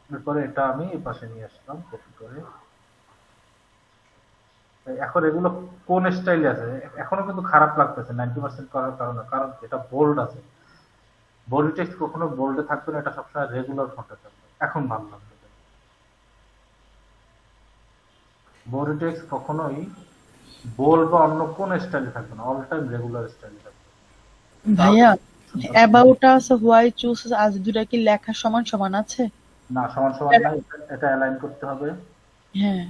S1: এরপরে এটা আমি এই পাশে নিয়ে আসলাম কপি করে। এখন এগুলো কোন স্টাইলে আছে? এখনো কিন্তু খারাপ লাগতেছে 90% করার কারণে, কারণ এটা বোল্ড আছে। বডি টেক্সট কখনো বোল্ডে থাকবে না, এটা সবসময় রেগুলার ফন্টে থাকবে। এখন ভালো লাগবে, বডি টেক্সট কখনোই বোল্ড বা অন্য কোন স্টাইলে থাকবে না, অল টাইম রেগুলার স্টাইলে থাকবে।
S9: ভাইয়া অ্যাবাউট আস হোয়াই চুজ আজ দুটা কি লেখা সমান সমান আছে?
S1: না, সমান সমান না, এটা অ্যালাইন করতে হবে।
S9: হ্যাঁ,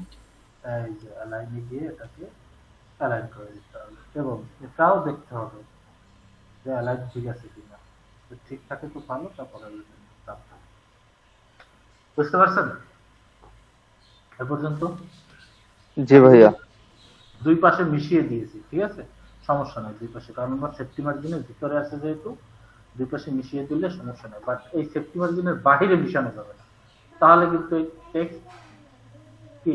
S1: এই যে অ্যালাইনে গিয়ে এটাকে অ্যালাইন করে দিতে হবে, এবং এটাও দেখতে হবে যে অ্যালাইন ঠিক আছে কিনা। যদি ঠিক থাকে তো ভালো, তারপরে বুঝতে পারছেন এ পর্যন্ত?
S3: জি ভাইয়া।
S1: দুই পাশে মিশিয়ে দিয়েছি, ঠিক আছে, সমস্যা নাই দুই পাশে, কারণ আমার সেফটি মার্জিনের ভিতরে আছে যেহেতু দুই পাশে মিশিয়ে দিলে সমস্যা নাই। বাট এই সেফটি মার্জিনের বাইরে মিশানো যাবে না, তাহলে কিন্তু এই টেক্সট কি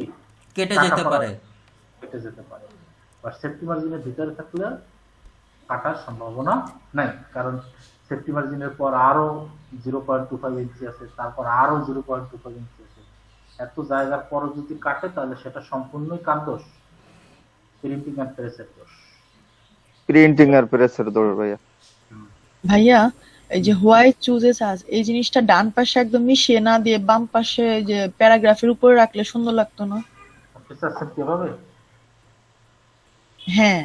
S6: কেটে
S1: কাটা
S6: যেতে
S1: পড়া-
S6: পারে।
S1: কেটে যেতে পারে। বা সেফটি মার্জিনের ভিতরে থাকলে কাটার সম্ভাবনা নাই, কারণ সেফটি মার্জিনের পর আরো 0.25 ইঞ্চি আছে, তারপর আরো 0.25 ইঞ্চি আছে, এত জায়গার পর যদি কাটে তাহলে সেটা সম্পূর্ণই কার দোষ? প্রিন্টিং এন্ড প্রেসের দোষ।
S3: প্রিন্টিং আর প্রেসের দৌড় ভাইয়া।
S9: ভাইয়া এই যে হোয়াই চুজেস আজ এই জিনিসটা ডান পাশে একদম মিশিয়ে না দিয়ে বাম পাশে যে প্যারাগ্রাফের উপরে রাখলে সুন্দর লাগতো না?
S1: আপনি চাচ্ছেন কিভাবে?
S9: হ্যাঁ,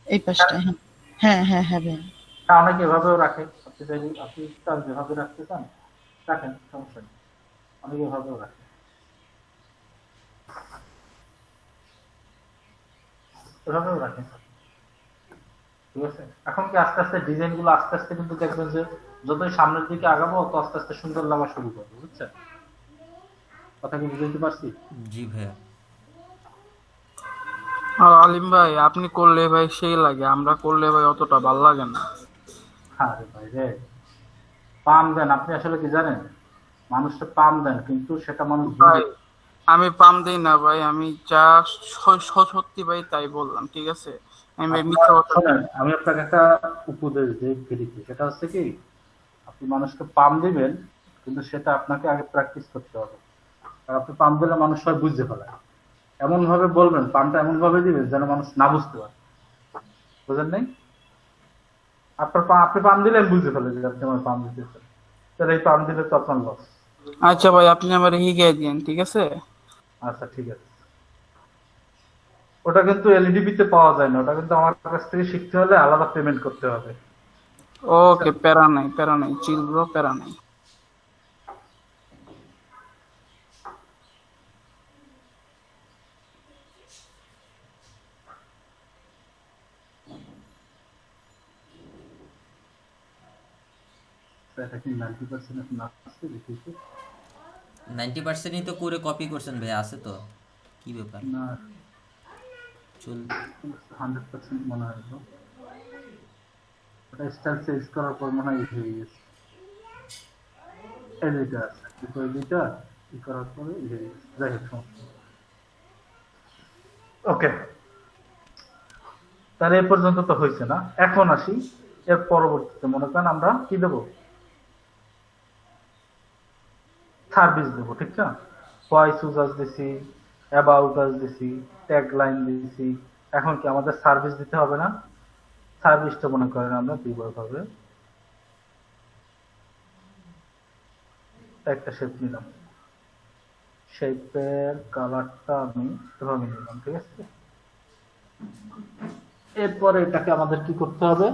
S9: এই পাশটা। হ্যাঁ হ্যাঁ হ্যাঁ হ্যাঁ ভাইয়া।
S1: হ্যাঁ, অনেকে এভাবেও রাখে, আপনি চাইলে আপনি তার যেভাবে রাখতে চান রাখেন, সমস্যা নেই, অনেকে এভাবেও রাখে। এভাবেও রাখেন, ঠিক আছে। এখন কি আস্তে আস্তে ডিজাইন গুলো আস্তে আস্তে কিন্তু দেখবেন যে যতই সামনের দিকে আগাবো তত আস্তে আস্তে সুন্দর লাগা শুরু করবে, বুঝছেন কথা কি বুঝতে পারছি?
S6: জি ভাইয়া।
S5: আর আলিম ভাই আপনি করলে ভাই সেই লাগে, আমরা করলে ভাই অতটা ভাল লাগে না।
S1: আরে ভাই রে, পাম দেন, আপনি আসলে কি জানেন, মানুষটা পাম দেন কিন্তু সেটা মানুষ
S5: ভাই আমি পাম দেই না ভাই, আমি যা সত্যি ভাই তাই বললাম, ঠিক আছে? আমি ভাই মিথ্যা কথা
S1: শোনেন, আমি আপনাকে একটা উপদেশ দিই ফ্রিতে, সেটা হচ্ছে কি, আপনি মানুষকে পাম দিবেন কিন্তু সেটা আপনাকে আগে প্র্যাকটিস করতে হবে। আর আপনি পাম দিলে মানুষ সব বুঝতে পারে, এমন ভাবে বলবেন, পামটা এমন ভাবে দিবেন যেন মানুষ না বুঝতে পারে, বুঝেন নাই? আপনি পাম দিলেন বুঝতে ফেলে যে আপনি আমার পাম দিতেছেন, তাহলে এই পাম দিলে তো আপনার লস।
S5: আচ্ছা ভাই আপনি আমার হিগাই দিন, ঠিক আছে?
S1: আচ্ছা ঠিক আছে। ওটা কিন্তু এলইডিবি তে পাওয়া যায় না, ওটা কিন্তু আমার কাছ থেকে শিখতে হলে আলাদা পেমেন্ট করতে হবে।
S5: ওকে, প্যারা নাই চিল ব্রো, প্যারা নাই।
S1: এটা কি 90% এখন আসছে দেখিয়েছে?
S6: 90%ই তো করে কপি করছেন ভাই, আছে তো, কি ব্যাপার?
S1: না,
S6: চল
S1: 100% মনে হয় তো। ওটা স্টাইল চেঞ্জ করার পর মনে হয় হয়ে গেছে। এডিটার এডিটার ই করার পরে হয়ে গেছে, যাই হোক সমস্যা নেই। ওকে, তাহলে এ পর্যন্ত তো হয়েছে না, এখন আসি এর পরবর্তীতে। মনে করেন আমরা কি দেবো, সার্ভিস দেবো, ঠিক না? হোয়াই চুজ আস দিছি, অ্যাবাউট আস দিছি, ট্যাগ লাইন দিছি, এখন কি আমাদের সার্ভিস দিতে হবে না? সার্ভিসটা মনে করেন আমরা দিব ভাবে, একটা শেপ নিলাম, শেপের কালারটা আমি এভাবে নিলাম, ঠিক আছে। এরপরে এটাকে আমাদের কি করতে হবে,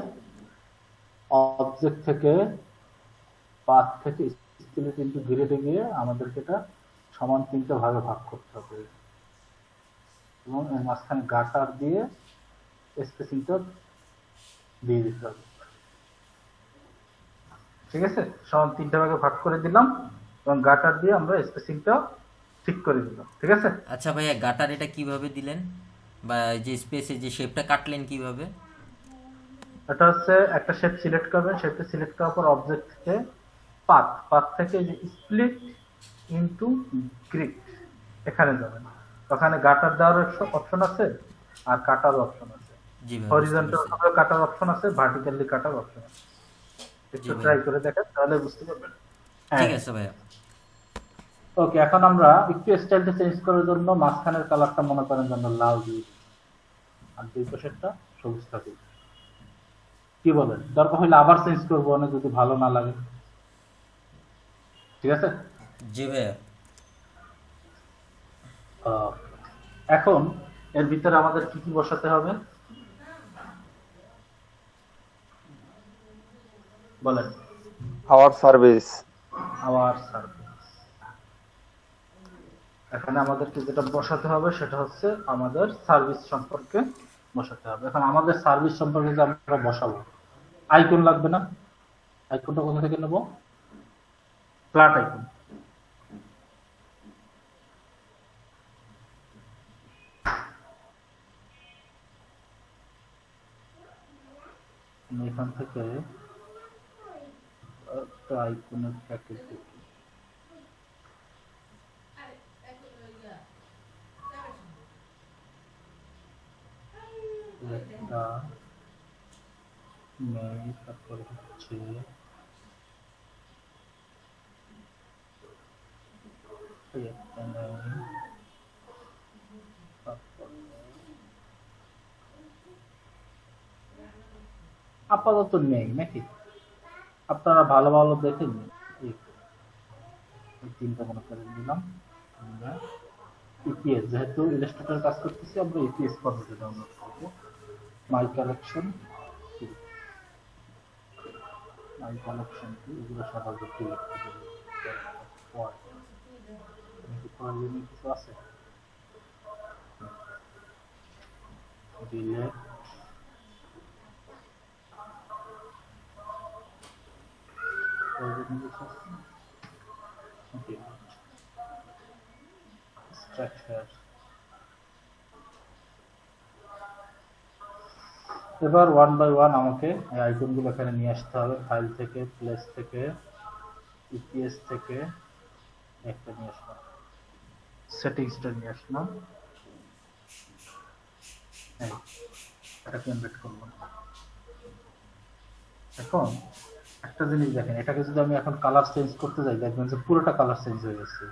S1: অবজেক্ট থেকে পাথ থেকে স্প্লিট ইনটু গ্রিডে গিয়ে আমাদেরকে এটা সমান 3টে ভাগে ভাগ করতে হবে, এবং এর মাঝখানে গাটার দিয়ে স্পেসিংটা দিয়ে দিতে হবে, ঠিক আছে। সমান 3টে ভাগে ভাগ করে দিলাম এবং গাটার দিয়ে আমরা স্পেসিংটা ঠিক করে দিলাম, ঠিক আছে।
S6: আচ্ছা ভাইয়া, গাটার এটা কিভাবে দিলেন, বা যে স্পেসে যে শেপটা কাটলেন কিভাবে?
S1: এটা হচ্ছে একটা শেপ সিলেক্ট করবেন, শেপটা সিলেক্ট করার পর অবজেক্ট থেকে পাথ থেকে যে স্প্লিট ইনটু গ্রিড এখানে যাবেন, ওখানে গাটার দেওয়ার অপশন আছে আর কাটার অপশন আছে,
S6: জি ভাই,
S1: হরিজন্টাল ভাবে কাটার অপশন আছে, ভার্টিক্যালি কাটার অপশন আছে। একটু
S6: ভাই।
S1: ট্রাই করে দেখেন তাহলে বুঝতে পারবেন।
S6: ঠিক আছে ভাইয়া।
S1: ওকে, এখন আমরা একটু স্টাইলটা চেঞ্জ করার জন্য মাঝখানের কালারটা মনে করেন যে আমরা লাল দিই আর দুই পাশেরটা সবুজ থাকি, কি বলেন? দরকার হলে আবার চেঞ্জ করবো না যদি ভালো না লাগে। ঠিক আছে?
S6: জি ভাইয়া।
S1: এখন এর ভিতরে আমাদের কি কি বসাতে হবে বলেন?
S3: Our service.
S1: Our service. এখানে আমাদেরকে যেটা বসাতে হবে সেটা হচ্ছে আমাদের সার্ভিস সম্পর্কে বসাতে হবে। এখন আমাদের সার্ভিস সম্পর্কে যে আমরা বসাবো, আইকন লাগবে না? আইকনটা কোথা থেকে নেব? Flat icon. এখান থেকে একটা আইকনের প্যাকেজ দেখি। একটা নেই, তারপরে হচ্ছে একটা নেই, তারপরে আপাতত নেই নাকি? আপনারা ভালো ভালো দেখে নিন। এই তিনটা মনে করে দিলাম। আমরা ইপিএস, যেহেতু ইলাস্ট্রেটর কাজ করতেছি, আমরা ইপিএস ফরম্যাটে ডাউনলোড করবো। মাই কালেকশন, মাই কালেকশন কি, এগুলো সব আগে ডিলিট করে দেবো। কিছু আছে ডিলেট, স্ট্রাকচার। এবার ওয়ান বাই ওয়ান আমাকে এই আইকনগুলো এখানে নিয়ে আসতে হবে। ফাইল থেকে, প্লেস থেকে, ইপিএস থেকে একটা নিয়ে আসলাম, সেটিংসটা নিয়ে আসলাম, এটাকে এমবেড করলাম। এখন একটা জিনিস দেখেন, এটাকে যদি আমি এখন কালার চেঞ্জ করতে যাই, দেখবেন যে পুরোটা কালার চেঞ্জ হয়ে গেছে।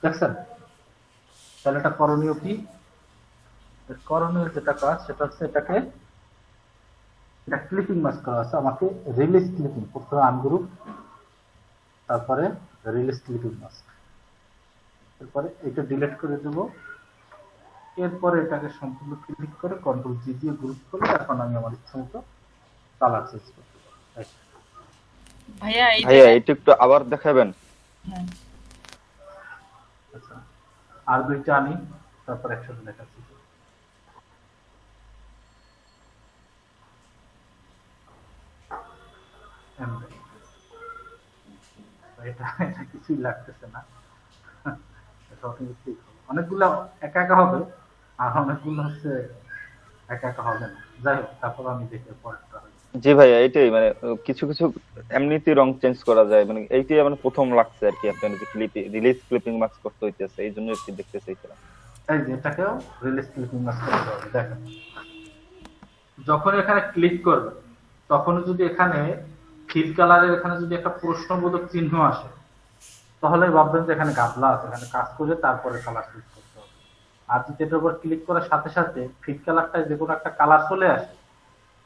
S1: দেখছেন? তাহলে এটা করণীয় কি? করণীয় যেটা কাজ সেটা হচ্ছে এটাকে, এটা ক্লিপিং মাস্ক করা আছে। আমাকে রিলিজ ক্লিপিং, প্রথমে আনগ্রুপ, তারপরে রিলিজ ক্লিপিং মাস্ক, এরপরে এটা ডিলিট করে দেব। এরপরে এটাকে সম্পূর্ণ ক্লিক করে কন্ট্রোল জি দিয়ে গ্রুপ করে এখন আমি আমার ইচ্ছা মতো কালার চেঞ্জ করতে পারি।
S7: ভাইয়া এই
S3: ভাইয়া এটা একটু আবার দেখাবেন?
S7: হ্যাঁ,
S1: আচ্ছা, আর দুইটা আনি, তারপর একসাথে দেখাচ্ছি। এটা এটা কিছুই লাগতেছে না, এটা অটোমেটিক অনেকগুলো একা একা হবে, আর অনেকগুলো হচ্ছে একা একা হবে না। যাই হোক, তারপর আমি দেখে পরেরটা হবে।
S3: জি ভাইয়া, এটাই মানে কিছু কিছু এমনিতেই রং চেঞ্জ করা যায়, মানে এইটাই মানে প্রথম লাগছে আর কি। আপনার যে রিলিজ ক্লিপিং মাস্ক করতে হইতেছে, এই জন্য একটু দেখতে চাইছিলাম।
S1: এই যে এটাকেও রিলিজ ক্লিপিং মাস্ক করতে হবে। দেখেন, যখন এখানে ক্লিক করবে তখন যদি এখানে ফিল কালারের এখানে যদি একটা প্রশ্নবোধক চিহ্ন আসে, তাহলে ভাববেন যে এখানে গাবলা আছে, এখানে কাজ করে তারপরে কালার চুজ করতে হবে। আর যদি এটার উপর ক্লিক করার সাথে সাথে ফিল কালারটায় যে কোনো একটা কালার চলে আসে,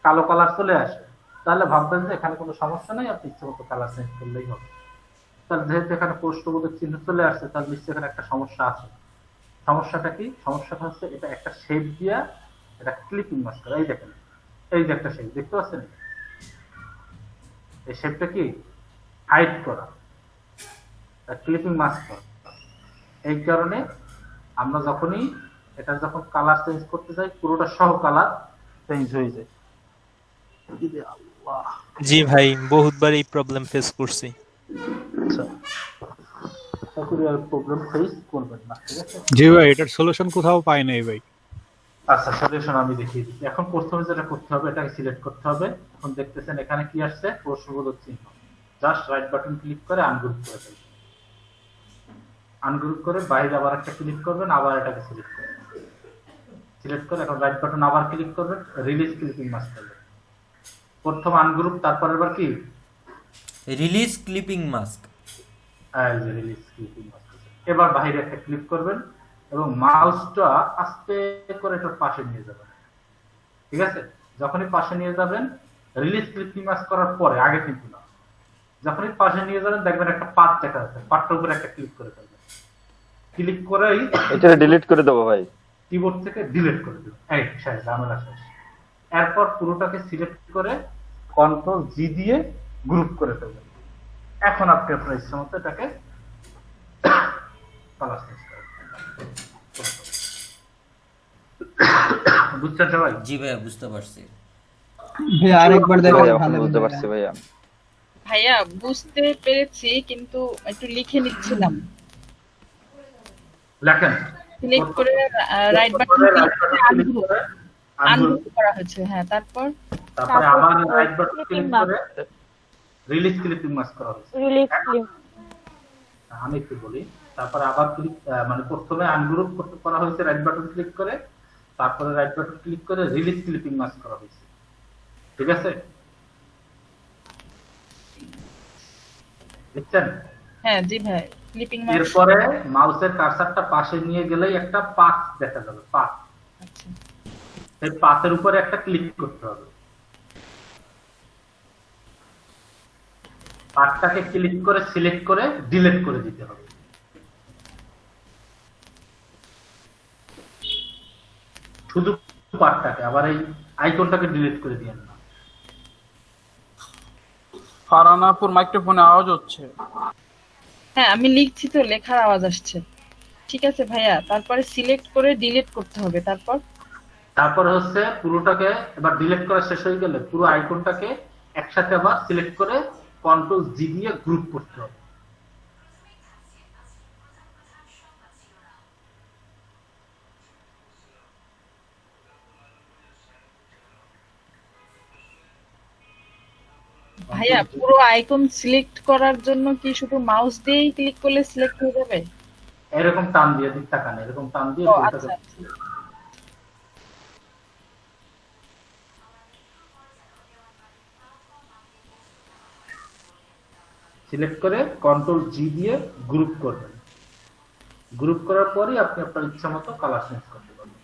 S1: কালো কালার চলে আসে, তাহলে ভাববেন যে এখানে কোনো সমস্যা নেই, আপনি ইচ্ছে মতো কালার চেঞ্জ করলেই হবে। তাহলে যেহেতু এখানে প্রশ্নবোধক চিহ্ন চলে আসছে, তাহলে নিশ্চয়ই এখানে একটা সমস্যা আছে। সমস্যাটা কি? সমস্যাটা হচ্ছে এটা একটা শেপ দিয়া এটা ক্লিপিং মাস্ক করা। এই দেখেন, এই যে একটা শেপ দেখতে পাচ্ছেন, এই শেপটা কি হাইড করা, ক্লিপিং মাস্ক করা। এই কারণে আমরা যখনই এটা যখন কালার চেঞ্জ করতে যাই, পুরোটা সহ কালার চেঞ্জ হয়ে যায়।
S2: জি ভাই, বহুতবার এই প্রবলেম ফেস করছি।
S1: আচ্ছা, তারপরে আর প্রবলেম ফেস করবেন না, ঠিক আছে?
S10: জি ভাই, এটার সলিউশন কোথাও পাই নাই ভাই।
S1: আচ্ছা, সলিউশন আমি দেখিয়ে দিচ্ছি। এখন প্রথমে যেটা করতে হবে, এটাকে সিলেক্ট করতে হবে। এখন দেখতেছেন এখানে কি আসছে, প্রশ্নবোধক চিহ্ন। জাস্ট রাইট বাটন ক্লিক করে আনগ্রুপ করে দেবেন। আনগ্রুপ করে বাইরে আবার একটা ক্লিক করবেন, আবার এটাকে সিলেক্ট করবেন। সিলেক্ট করে এখন রাইট বাটন আবার ক্লিক করবেন, রিলিজ ক্লিপিং মাস্ক করবেন। প্রথম আনগ্রুপ, তারপর এবার কি
S6: রিলিজ ক্লিপিং মাস্ক।
S1: এই যে রিলিজ ক্লিপিং মাস্ক। এবার বাইরে একটা ক্লিক করবেন এবং মাউসটা আস্তে করে এটার পাশে নিয়ে যাবেন। ঠিক আছে? যখনই পাশে নিয়ে যাবেন, রিলিজ ক্লিপিং মাস্ক করার পরে, আগে কিন্তু না, যখনই পাশে নিয়ে যাবেন দেখবেন একটা পাত দেখা যাচ্ছে, পাতটার উপরে একটা ক্লিক করে ফেলবেন, ক্লিক করেই
S3: এটা ডিলিট করে দেবো ভাই।
S1: কিবোর্ড থেকে ডিলিট করে দেবেন, এই শেষ, ঝামেলা শেষ। এরপর পুরোটাকে সিলেক্ট করে কন্ট্রোল জি দিয়ে গ্রুপ করে ফেলবেন। এখন আপনি আপনার ইচ্ছা মতো এটাকে কালার চেঞ্জ করেন। বুঝছেন সবাই?
S6: জি ভাইয়া বুঝতে পারছি।
S8: ভাইয়া আরেকবার দেখো,
S3: ভাইয়া, এখন
S8: ভালো
S3: বুঝতে
S8: করে
S3: পারছি ভাইয়া।
S7: ভাইয়া বুঝতে পেরেছি, কিন্তু একটু লিখে নিচ্ছিলাম।
S1: লেখেন,
S7: সিলেক্ট করে রাইট বাটন ক্লিক করে আনগ্রুপ করা হয়েছে। হ্যাঁ, তারপর
S1: তারপরে আবার রাইট বাটন ক্লিক করে রিলিজ ক্লিপিং মাস্ক করা হয়েছে।
S4: রিলিজ ক্লিপ
S1: আমি একটু বলি, তারপরে আবার ক্লিক, মানে প্রথমে আনগ্রুপ করা হয়েছে রাইট বাটন ক্লিক করে, তারপরে রাইট বাটন ক্লিক করে রিলিজ ক্লিপিং মাস্ক করা হয়েছে। ঠিক আছে, দেখছেন?
S7: হ্যাঁ জি ভাই, ক্লিপিং মার্ক।
S1: এরপরে মাউসের কার্সারটা পাশে নিয়ে গেলেই একটা পাথ দেখা যাবে, পাথ।
S7: আচ্ছা,
S1: এই পাথের উপরে একটা ক্লিক করতে হবে, পাথটাকে ক্লিক করে সিলেক্ট করে ডিলিট করে দিতে হবে। শুধু পাথটাকে, আবার এই আইকনটাকে ডিলিট করে দিয়েন না।
S5: ফারানাপুর মাইক্রোফোনে আওয়াজ হচ্ছে।
S7: হ্যাঁ আমি লিখছি তো, লেখার আওয়াজ আসছে। ঠিক আছে ভাইয়া, তারপরে সিলেক্ট করে ডিলিট করতে হবে।
S1: তারপরে হচ্ছে পুরোটাকে এবার ডিলিট করা শেষ হয়ে গেলে পুরো আইকনটাকে একসাথে আবার সিলেক্ট করে কন্ট্রোল জি দিয়ে গ্রুপ করতে হবে।
S7: ভাইয়া পুরো আইকন সিলেক্ট করার জন্য কি শুধু মাউস দিয়েই ক্লিক করলে সিলেক্ট হয়ে যাবে?
S1: এরকম টান দিয়ে দিক তাকান, এরকম টান দিয়ে
S7: ও
S1: পুরোটাকে
S7: আচ্ছা,
S1: সিলেক্ট করে কন্ট্রোল জি দিয়ে গ্রুপ করবেন। গ্রুপ করার পরই আপনি আপনার ইচ্ছা মতো কালার চেঞ্জ করতে পারবেন।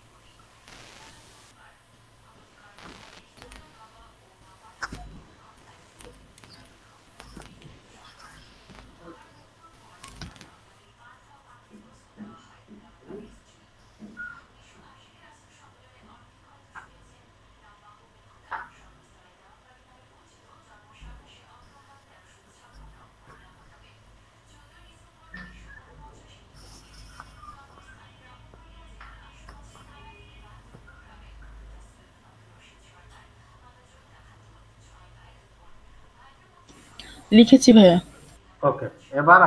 S9: লিখেছি ভাইয়া।
S1: ওকে, এবার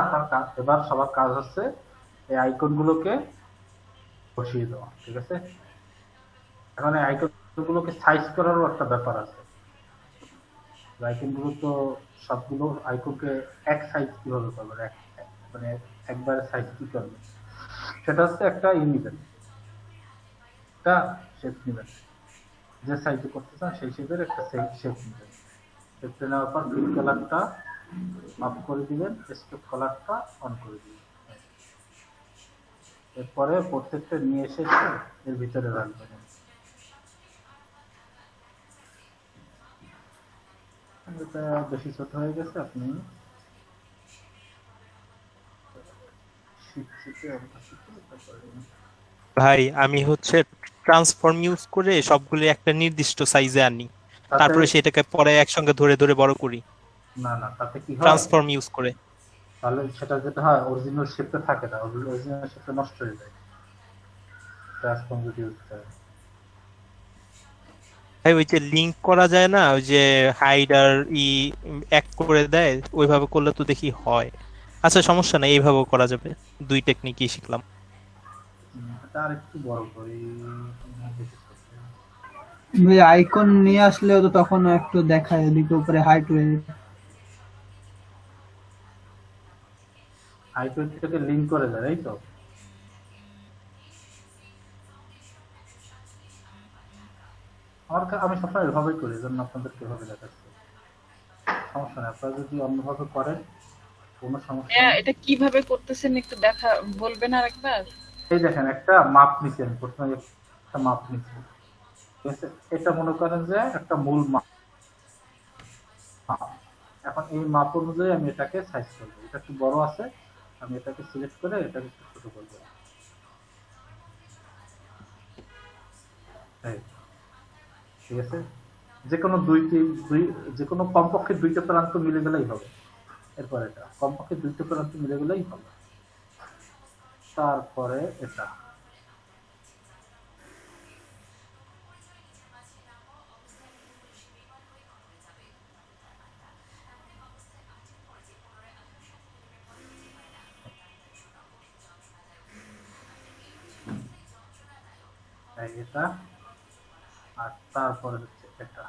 S1: এবার সবার কাজ হচ্ছে এই আইকন গুলোকে বসিয়ে দেওয়া। ঠিক আছে, এখন এই আইকন গুলোকে সাইজ করারও একটা ব্যাপার আছে। আইকন গুলো তো সবগুলো আইকনকে এক সাইজ কিভাবে করবেন, মানে একবারে সাইজ কি করবেন, সেটা হচ্ছে একটা নেবেন, একটা শেপ নেবেন, যে সাইজে করতে চান সেই শেপের একটা শেপ নেবেন। শেপটা নেওয়ার পর ফিল কালারটা অফ করে দিবেন, স্ট্রোক কালারটা অন করে দিবেন। এরপরে প্রত্যেকটা নিয়ে এসে এর ভিতরে রাখবেন। এটা বেশি ছোট হয়ে গেছে, আপনি
S2: ভাই আমি হচ্ছে ট্রান্সফর্ম ইউজ করে সবগুলো একটা নির্দিষ্ট সাইজে আনি, তারপরে সেটাকে পরে একসঙ্গে ধরে ধরে বড় করি।
S1: না না, তাতে কি হয়,
S2: ট্রান্সফর্ম ইউজ করে
S1: তাহলে সেটা যেটা হয় অরিজিনাল শেপটা থাকে না, অরিজিনাল শেপটা নষ্ট হয়ে যায় ট্রান্সফর্ম যদি ইউজ করে।
S2: ভাই ওই যে লিংক করা যায় না, ওই যে হাইড আর এক করে দেয়, ওইভাবে করলে তো দেখি হয়। আচ্ছা সমস্যা নাই, এইভাবেও করা যাবে। দুই টেকনিকই শিখলাম।
S1: এটা আর একটু বড় করি,
S8: ভাই আইকন নিয়ে আসলেও তো তখন একটু দেখায় এদিকে উপরে হাইট হয়ে।
S1: আইকনটাকে লিংক করে দেয়, এই তো। আমি সবসময় এভাবেই করি, জন্য আপনাদেরকে এভাবে দেখাচ্ছি। সমস্যা নেই, আপনারা যদি অন্যভাবে করেন কোনো সমস্যা নেই।
S7: এটা কিভাবে করতেছেন একটু বলবেন আরেকবার?
S1: এই দেখেন, একটা মাপ নিচ্ছেন, প্রথমে একটা মাপ নিচ্ছেন, ঠিক আছে? এটা মনে করেন যে একটা মূল মাপ, হ্যাঁ, এখন এই মাপ অনুযায়ী আমি এটাকে সাইজ করবো। এটা একটু বড় আছে, আমি এটাকে সিলেক্ট করে এটাকে একটু ছোট করবো। এই, ঠিক আছে, যে কোনো যে কোনো কমপক্ষে দুইটা প্রান্ত মিলে গেলেই হবে। এরপর এটা কমপক্ষে দুইটা প্রান্ত মিলে গেলেই হবে। তারপরে এটা এটা, আর তারপরে হচ্ছে এটা।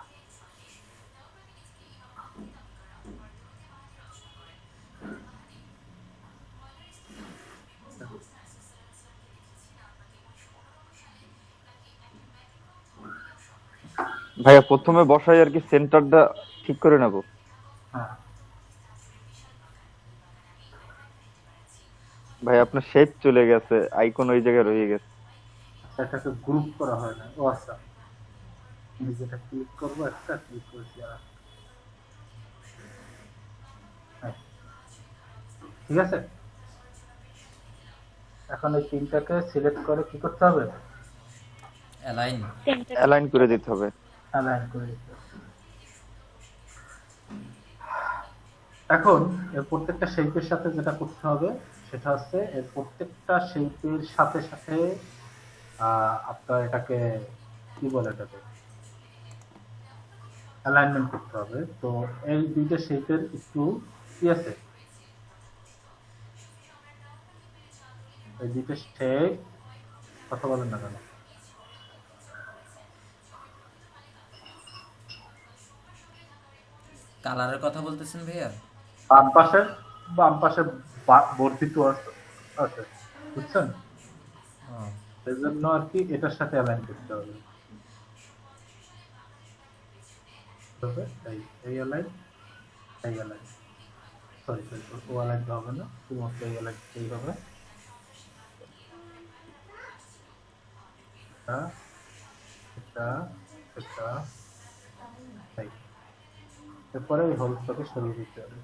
S3: ভাইয়া প্রথমে বসাই আর কি সেন্টারটা ঠিক করে নেব।
S1: হ্যাঁ,
S3: ভাই আপনার শেপ চলে গেছে, আইকন ওই জায়গায় রয়ে গেছে।
S1: এটাকে গ্রুপ করা হয় না। ও আচ্ছা, আমি যেটা ক্লিক করবো একটা ক্লিক করেছি আর একটা। হ্যাঁ, ঠিক আছে। এখন এই তিনটাকে সিলেক্ট করে কি করতে হবে?
S3: অ্যালাইন করে দিতে হবে।
S1: অ্যালাইন করে দিতে হবে। এখন এর প্রত্যেকটা শেপের সাথে যেটা করতে হবে সেটা হচ্ছে এর প্রত্যেকটা শেপের সাথে সাথে আপনার এটাকে কি বলে, এটাকে অ্যালাইনমেন্ট করতে হবে। তো এই দুইটা শেপের একটু কি আছে, এই দুইটা শেপ কথা বলেন না কেন?
S6: কালারের কথা বলতেছেন ভাইয়া?
S1: বাম পাশে বর্ধিত আছে, বুঝছেন? এই জন্য আর কি এটার সাথে অ্যালাইন করতে হবে। এই অ্যালাইন, এই অ্যালাইন, সরি ও অ্যালাইন হবে না, শুধুমাত্র এই অ্যালাইন এই হবে। এটা এটা এটা এই, এরপরে এই হোলসটাকে সরিয়ে দিতে হবে।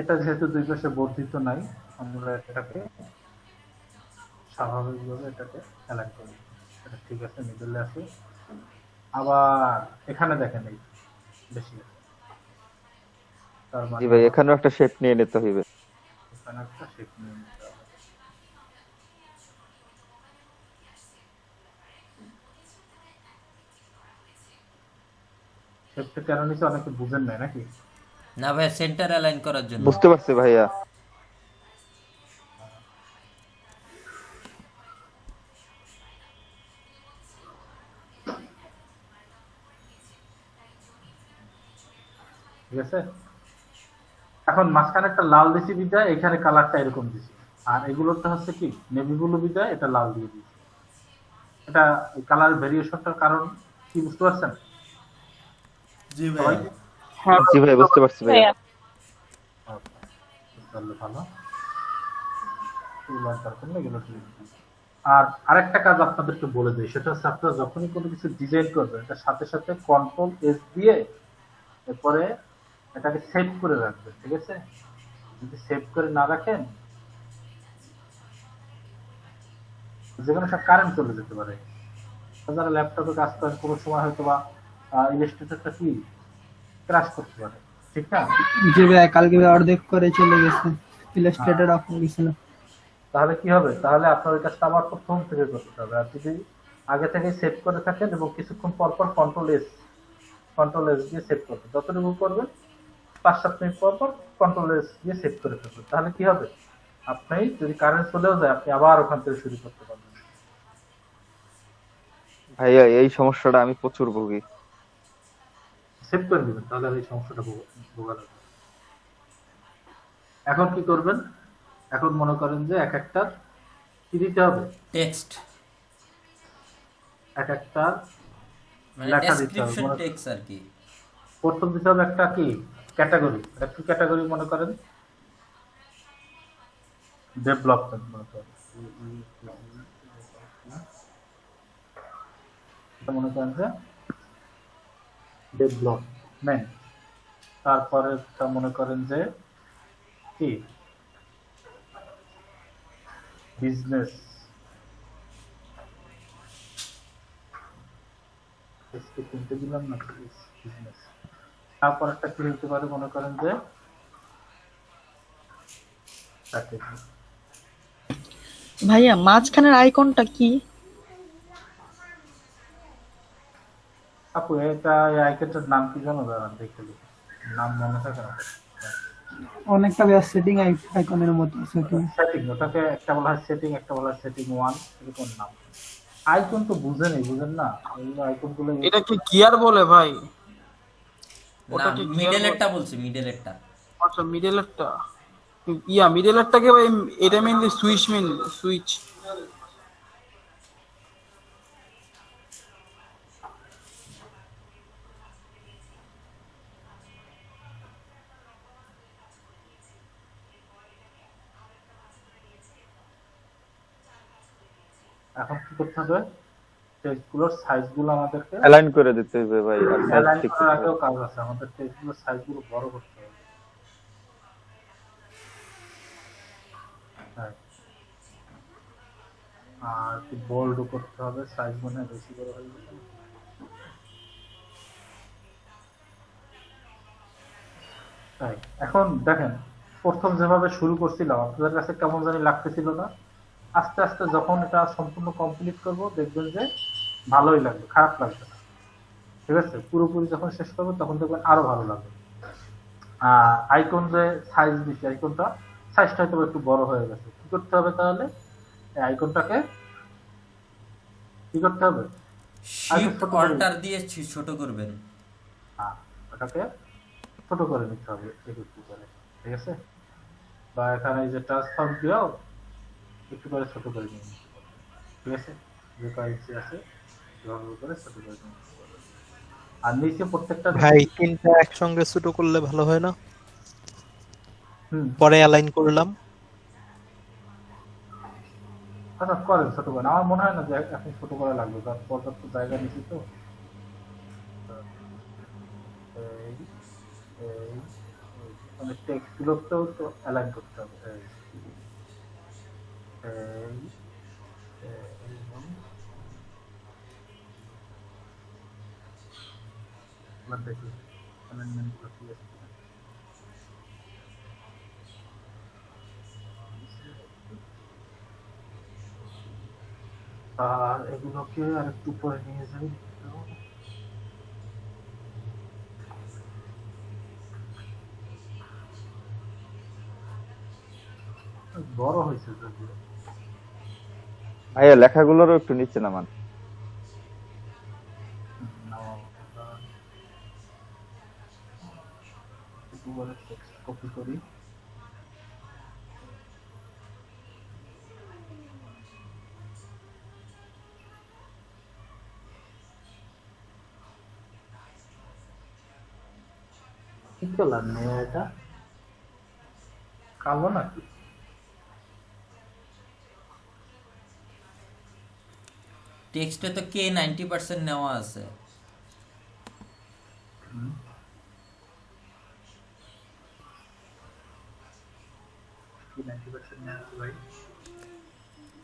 S1: এটা যেহেতু দুই পাশে বর্ধিত নাই, আমরা এটাকে স্বাভাবিকভাবে এটাকে অ্যালাইন করি। এটা ঠিক আছে, মিডলে আছে। আবার এখানে দেখেন এই বেশি আছে, তার
S3: জি
S1: মানে
S3: ভাই, এখানেও একটা শেপ নিয়ে নিতে হবে।
S1: এখানে একটা শেপ নিয়ে নিতে হবে। শেপটা কেন নিচে অনেকে বুঝেন নাই নাকি?
S6: না ভাই, সেন্টার অ্যালাইন করার জন্য।
S3: বুঝতে পারছি ভাইয়া।
S1: ঠিক আছে, এখন মাঝখানে একটা লাল দিছি বিদায়, এখানে কালারটা এরকম দিছি, আর এগুলোতে হচ্ছে কি নেভি ব্লু বিদায় এটা লাল দিয়ে দিয়েছি। এটা কালার ভেরিয়েশনটার কারণ কি বুঝতে পারছেন?
S6: জি ভাই।
S3: জি ভাই, বুঝতে পারছি ভাইয়া।
S1: তাহলে ভালো। আর আরেকটা কাজ আপনাদেরকে বলে দিই, সেটা হচ্ছে আপনারা যখনই কোনো কিছু ডিজাইন করবেন এটার সাথে সাথে কন্ট্রোল এস দিয়ে এরপরে এটাকে সেভ করে রাখবেন। ঠিক আছে, যদি সেভ করে না রাখেন যেখানে সব কারেন্ট চলে যেতে পারে। যারা ল্যাপটপে কাজ করেন কোনো সময় হয়তো বা ইলাস্ট্রেটরটা কি ক্র্যাশ করতে পারে, ঠিক না?
S8: জি ভাই, কালকে অর্ধেক করে চলে গেছে, ইলাস্ট্রেটর অফ হয়ে গেছিল।
S1: তাহলে কি হবে? তাহলে আপনার ওই কাজটা আবার প্রথম থেকে করতে হবে। আর যদি আগে থেকে সেভ করে থাকেন এবং কিছুক্ষণ পর পর কন্ট্রোল এস দিয়ে সেভ করবেন, যতটুকু করবেন 5-7 মিনিট পর পর কন্ট্রোল এস দিয়ে সেভ করে ফেলবেন। তাহলে কি হবে, আপনি যদি কারেন্ট চলেও যায় আপনি আবার ওখান থেকে শুরু করতে পারবেন।
S3: ভাইয়া এই সমস্যাটা আমি প্রচুর ভুগি।
S1: সেভ করে দিবেন, তাহলে আর এই সমস্যাটা ভোগা লাগবে। এখন কি করবেন? এখন মনে করেন যে এক একটা কি দিতে হবে,
S6: টেক্সট,
S1: এক একটা
S6: মানে
S1: লেখা দিতে হবে।
S6: ডেসক্রিপশন টেক্সট আর কি।
S1: প্রথম দিতে হবে একটা কি ক্যাটাগরি, একটা ক্যাটাগরি মনে করেন ডেভেলপমেন্ট মনে করেন, মনে করেন যে ডেভেলপমেন্ট, তারপরে তা মনে করেন যে কি বিজনেস, তিনটে দিলাম না, বিজনেস। তারপর একটা কি হতে পারে মনে করেন যে strategy।
S9: ভাইয়া মাঝখানের আইকনটা কি?
S1: আপু এটা এই আইকনটার নাম কি জানো? দাঁড়ান দেখে দিই, নাম মনে থাকে না।
S8: অনেকটা সেটিং আইকনের মতো সেটিং।
S1: সেটিং, ওটাকে একটা বলা হয় সেটিং, একটা বলা হয় সেটিং 1, এরকম নাম। আইকন তো বুঝেন না, ওই আইকন গুলো
S5: এটা কি গিয়ার বলে ভাই?
S6: না,
S5: ওটা কি গিয়ার বলে?
S6: মিডলেরটা বলছি, মিডলেরটা।
S5: আচ্ছা মিডলেরটা, মিডলেরটাকে ভাই, এটা মেইনলি সুইচ।
S1: এখন কি করতে হবে? টেক্সট গুলোর সাইজ গুলো আমাদেরকে
S3: অ্যালাইন করে দিতে হবে ভাই, আর সাইজ
S1: অ্যালাইন
S3: ঠিক
S1: করার
S3: করতে
S1: আগেও
S3: হবে।
S1: কাজ আছে, আমাদের টেক্সট গুলোর সাইজ গুলো বড় করতে হবে। হ্যাঁ। আর কি বোল্ড করতে হবে, সাইজ মনে হয় বেশি বড় হয়ে গেছে। তাই এখন দেখেন, প্রথম যেভাবে শুরু করছিলাম আপনাদের কাছে কেমন জানি লাগতেছিল না? আস্তে আস্তে যখন এটা সম্পূর্ণ কমপ্লিট করব দেখবেন যে ভালোই লাগবে, খারাপ লাগবে না। ঠিক আছে, পুরোপুরি যখন শেষ করবো তখন দেখবেন আরো ভালো লাগবে। আইকন যে সাইজ দিচ্ছে, আইকনটা সাইজটা হয়তো একটু বড় হয়ে গেছে। কি করতে হবে তাহলে? এই আইকনটাকে কি করতে হবে? আগে
S6: শিফট
S1: ছোট করে,
S6: অল্টার দিয়ে ছোট করবেন।
S1: ওটাকে ছোট করে নিতে হবে একটু করে। ঠিক আছে, বা এখানে এই যে ট্রান্সফর্ম দিয়েও একটু করে ছোট করে নিয়ে নিতে পারবে। ঠিক আছে, যে কয়েকটি আছে এভাবে করে ছোট করে নিয়ে নিতে পারবে। আর নিচে প্রত্যেকটা
S2: ভাই তিনটা একসঙ্গে ছোট করলে ভালো হয় না?
S1: হুম,
S2: পরে অ্যালাইন করলাম।
S1: আচ্ছা করেন ছোট করেন, আমার মনে হয় না যে এখন ছোট করা লাগবে, কারণ পর্যাপ্ত জায়গা নিচ্ছি তো। এই এই মানে টেক্সট গুলোকেও তো অ্যালাইন করতে হবে। এই এই এবং দেখি অ্যালাইনমেন্ট গুলো ঠিক আছে কিনা। আর এগুলোকে আর একটু উপরে নিয়ে যাই। বড় হয়েছে যদিও।
S3: ভাইয়া লেখাগুলোরও একটু নিচে নামান।
S1: কপি করি। কি কালার নেই এটা? কালো নাকি?
S6: টেক্সটে তো কে 90% নেওয়া আছে।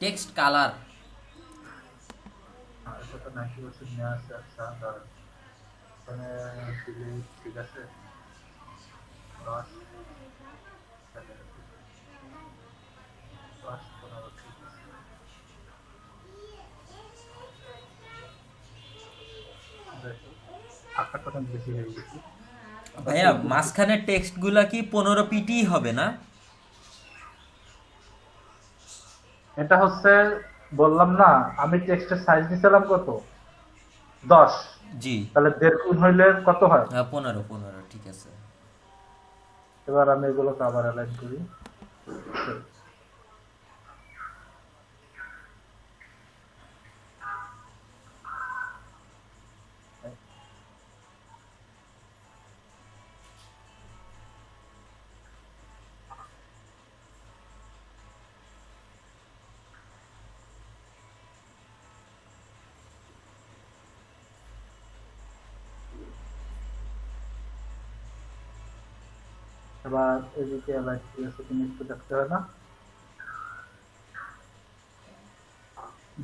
S6: টেক্সট কালার
S1: এটা তো 90% নেওয়া আছে। আচ্ছা দাঁড়ান, এখানে ঠিক আছে 10 10 15 ঠিক আছে। আকারটা বেশি হয়ে গেছে।
S6: ভাইয়া মাঝখানের টেক্সট গুলা কি 15 পিটি হবে না?
S1: এটা হচ্ছে বললাম না, আমি টেক্সটের সাইজ দিছিলাম কত? 10।
S6: জি,
S1: তাহলে 1.5 গুণ হইলে কত হয়?
S6: 15 ঠিক আছে।
S1: এবার আমি এগুলোকে আবার অ্যালাইন করি। এবার এদিকে লাইট আছে, তুমি একটু দেখতে হয় না?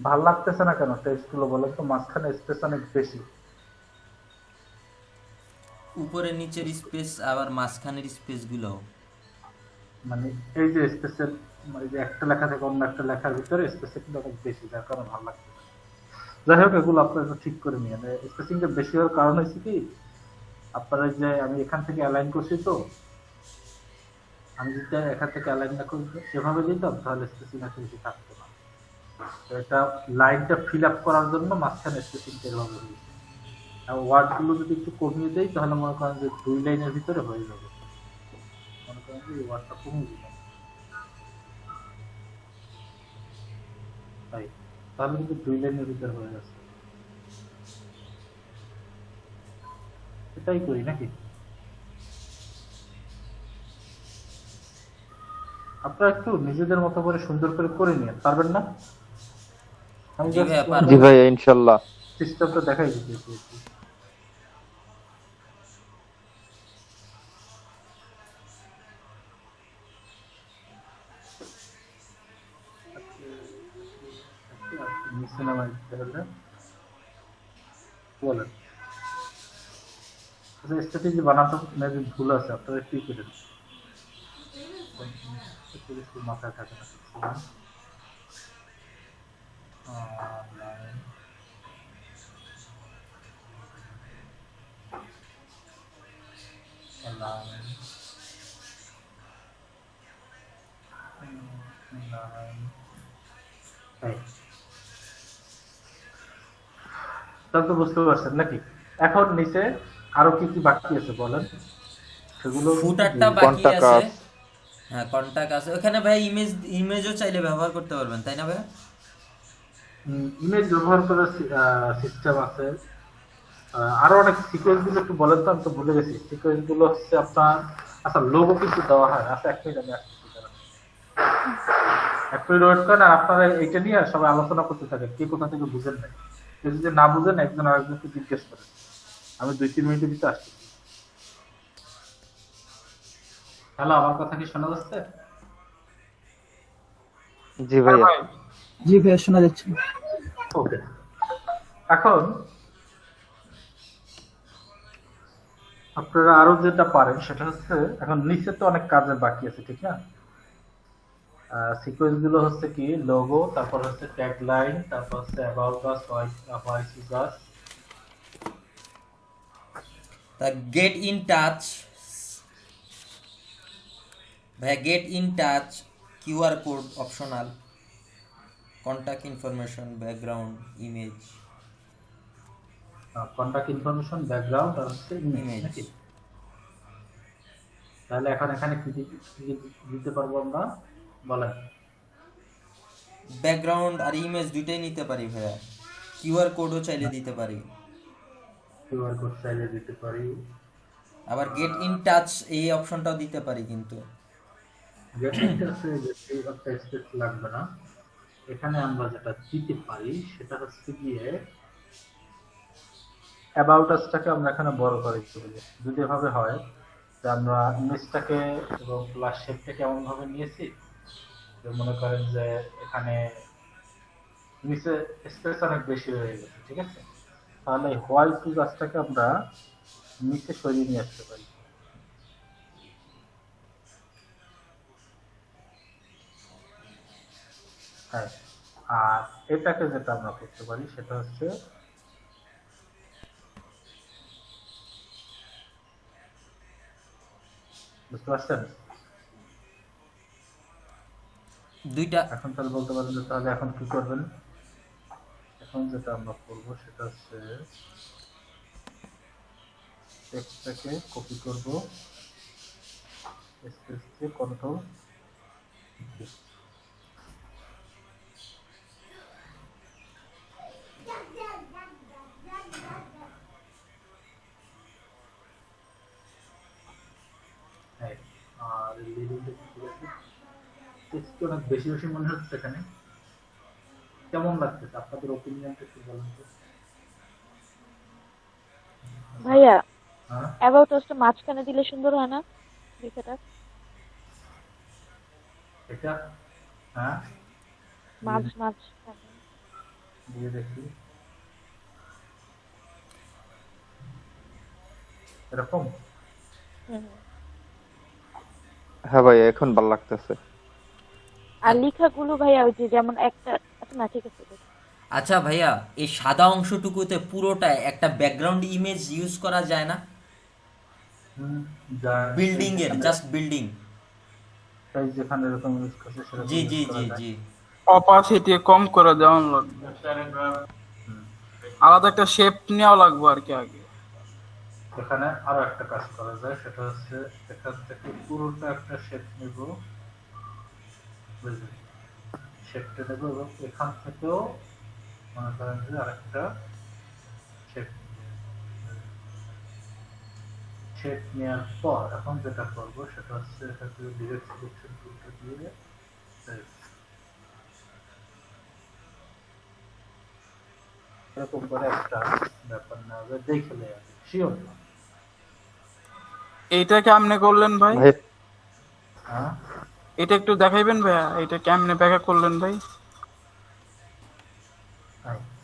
S1: ভাল লাগতেছে না কেন টেক্সট গুলো বলেন তো? মাঝখানে স্পেস অনেক বেশি।
S6: উপরে নিচের স্পেস আবার মাঝখানের স্পেস গুলো
S1: মানে এই যে স্পেসের, এই যে একটা লেখা থেকে অন্য একটা লেখার ভিতরে স্পেসে কিন্তু অনেক বেশি, যার কারণে ভালো লাগছে না। যাই হোক, এগুলো আপনারা একটু ঠিক করে নিয়ে স্পেসিংটা বেশি হওয়ার কারণ হয়েছে কি, আপনারা যে আমি এখান থেকে অ্যালাইন করছি, তো আমি যদি এখান থেকে অ্যালাইন না করে এভাবে দিতাম তাহলে স্পেসিং এত বেশি থাকতো না। তো এটা লাইনটা ফিল আপ করার জন্য মাঝখানে স্পেসিংটা এভাবে হয়েছে। আর ওয়ার্ড গুলো যদি একটু কমিয়ে দেয় তাহলে মনে করেন যে 2 লাইনের ভিতরে হয়ে যাবে। মনে করেন যে এই ওয়ার্ডটা কমিয়ে দিলাম, তাই তাহলে কিন্তু 2 লাইনের ভিতরে হয়ে যাচ্ছে। এটাই করি নাকি? আপনারা একটু নিজেদের মতো করে সুন্দর করে নিয়ে পারবেন না? আমি
S6: জি ভাইয়া, পারবো।
S3: জি ভাই, ইনশাল্লাহ।
S1: সিস্টেমটা দেখাই দিতেছি। সিনেমা বলেন, আচ্ছা স্ট্র্যাটেজি বানাতে মেবি ভুল আছে, আপনারা কি করেন? মাথায় থাকে না তাহলে তো বুঝতে পারছেন নাকি? এখন নিচে আরো কি কি বাকি আছে বলেন, সেগুলো
S6: ফুটারটা বাকি আছে। হ্যাঁ, কন্টাক্ট আছে ওখানে ভাই। ইমেজও চাইলে ব্যবহার করতে পারবেন, তাই না ভাই?
S1: ইমেজ ব্যবহার করার সিস্টেম আছে। আরো অনেক সিকোয়েন্স গুলো একটু বলেন তো, আমি তো ভুলে গেছি। সিকোয়েন্স গুলো হচ্ছে আপনার, আচ্ছা লোগো কিন্তু দেওয়া হয়। আচ্ছা এক মিনিট, আমি আসতেছি, এক মিনিট ওয়েট করেন। আর আপনারা এইটা নিয়ে সবাই আলোচনা করতে থাকেন, কে কোথা থেকে বুঝেন নাই। কেউ যদি না বুঝেন একজন আরেকজনকে জিজ্ঞেস করেন। আমি 2-3 মিনিটের ভিতরে আসতেছি। হ্যালো, আমার কথা কি শোনা যাচ্ছে?
S3: জি ভাইয়া।
S8: জি ভাইয়া, শোনা যাচ্ছে।
S1: ওকে, এখন আপনারা আরো যেটা পারেন সেটা হচ্ছে, এখন নিচে তো অনেক কাজের বাকি আছে, ঠিক না? সিকোয়েন্স গুলো হচ্ছে কি, লোগো, তারপর হচ্ছে ট্যাগ লাইন, তারপর হচ্ছে about us, why is us.
S6: তা গেট ইন টাচ ভাই, get in touch, QR code optional, contact information, background, image.
S1: Contact information, background আর হচ্ছে ইমেজ নাকি? তাহলে এখন এখানে কি দিতে পারবো আমরা বলেন?
S6: ব্যাকগ্রাউন্ড আর ইমেজ দুইটাই নিতে পারি ভাইয়া। কিউআর কোডও চাইলে দিতে পারি।
S1: কিউআর কোড চাইলে দিতে পারি।
S6: আবার গেট ইন টাচ এই অপশনটাও দিতে পারি, কিন্তু
S1: গেট ইন টাচে এই একটা স্পেস লাগবে না। এখানে আমরা যেটা দিতে পারি সেটা হচ্ছে গিয়ে অ্যাবাউট আসটাকে আমরা এখানে বড় করে দিতে পারি। যদি এভাবে হয় যে আমরা ইমেজটাকে এবং প্লাস শেপটাকে এমন ভাবে নিয়েছি যে মনে করেন যে এখানে নিচে স্পেস অনেক বেশি হয়ে গেছে, ঠিক আছে? তাহলে হোয়াই টু গাছটাকে আমরা নিচে সরিয়ে নিয়ে আসতে পারি। হ্যাঁ, আর এটাকে যেটা আমরা করতে পারি সেটা হচ্ছে বুঝতে পারছেন?
S6: দুইটা।
S1: এখন তাহলে বলতে পারেন যে তাহলে এখন কি করবেন? এখন যেটা আমরা করবো সেটা হচ্ছে টেক্সটটাকে কপি করব, স্পেস দিয়ে কন্ট্রোল, আর লিডিংটা কি আছে? টেক্সট অনেক বেশি বেশি মনে হচ্ছে এখানে। কেমন লাগতেছে আপনাদের ওপিনিয়নটা একটু বলুন তো।
S4: ভাইয়া
S1: হ্যাঁ,
S4: অ্যাবাউট আসটা মাঝখানে দিলে সুন্দর হয় না লেখাটা?
S1: এটা হ্যাঁ
S4: মাঝ মাঝ
S1: দিয়ে দেখি এরকম।
S3: হ্যাঁ ভাই এখন ভালো লাগতেছে।
S4: আর লেখাগুলো ভাইয়া ওই যে যেমন একটা, আচ্ছা না ঠিক আছে।
S6: আচ্ছা ভাইয়া, এই সাদা অংশটুকুতে পুরোটা একটা ব্যাকগ্রাউন্ড ইমেজ ইউজ করা যায় না? বিল্ডিং এর, জাস্ট বিল্ডিং।
S1: তাই যেখানে এরকম ইউজ করছে সেরকম
S6: জি জি
S1: use করা
S6: জি
S1: যায়।
S6: জি।
S5: অপাসিটি কম করে দেওয়া লাগবে, আলাদা একটা শেপ নেওয়া লাগবে আর কি আগে।
S1: এখানে আরো একটা কাজ করা যায়, সেটা হচ্ছে এখান থেকে পুরোটা একটা শেপ নেব, বুঝলেন? শেপটা নেব এবং এখান থেকেও মনে করেন যে আরেকটা শেপ নেওয়ার পর এখন যেটা করবো সেটা হচ্ছে এটাকে ডিরেক্ট সিলেকশন টুলটা দিয়ে এরকম করে একটা ব্যাপার নেওয়া যায়, দেখে নেওয়া যায়, শিওর না।
S5: এইটা কেমনে করলেন ভাই?
S1: হ্যাঁ
S5: এটা একটু দেখাইবেন ভাইয়া, এটা কেমনে ব্যাখ্যা করলেন ভাই?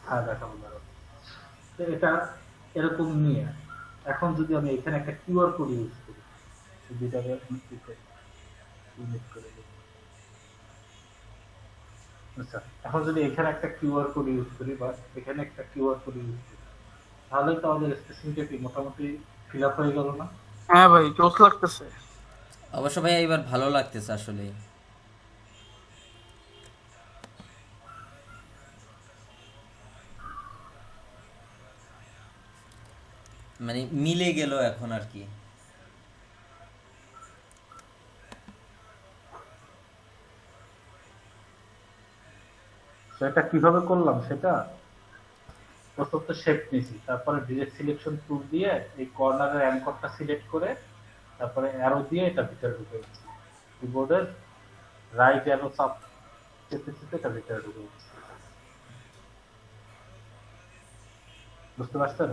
S1: হ্যাঁ দেখাবো দাঁড়াও। তো এটা এরকম নিয়ে এখন যদি আমি এখানে একটা কিউআর কোড ইউজ করি, দুইটাকে ইউনিট করে দিই। আচ্ছা এখন যদি এখানে একটা কিউআর কোড ইউজ করি বা এখানে একটা কিউআর কোড ইউজ করি, তাহলে তো আমাদের স্পেসিংটা কি মোটামুটি ফিল আপ হয়ে গেল না?
S5: হ্যাঁ ভাই জোস লাগতেছে।
S6: অবশ্য ভাইয়া এবার ভালো লাগতেছে আসলে। মানে মিলে গেল এখন আর কি।
S1: তো এটা কিভাবে করলাম সেটা প্রথম তো শেপ নিয়েছি, তারপরে ডিরেক্ট সিলেকশন টুল দিয়ে এই কর্নারের অ্যাঙ্করটা সিলেক্ট করে তারপরে অ্যারো দিয়ে এটা ভিতরে ঢুকে দিচ্ছি, কিবোর্ডের রাইট অ্যারো চাপ চেপে চেপে এটা ভিতরে ঢুকে দিচ্ছি। বুঝতে পারছেন?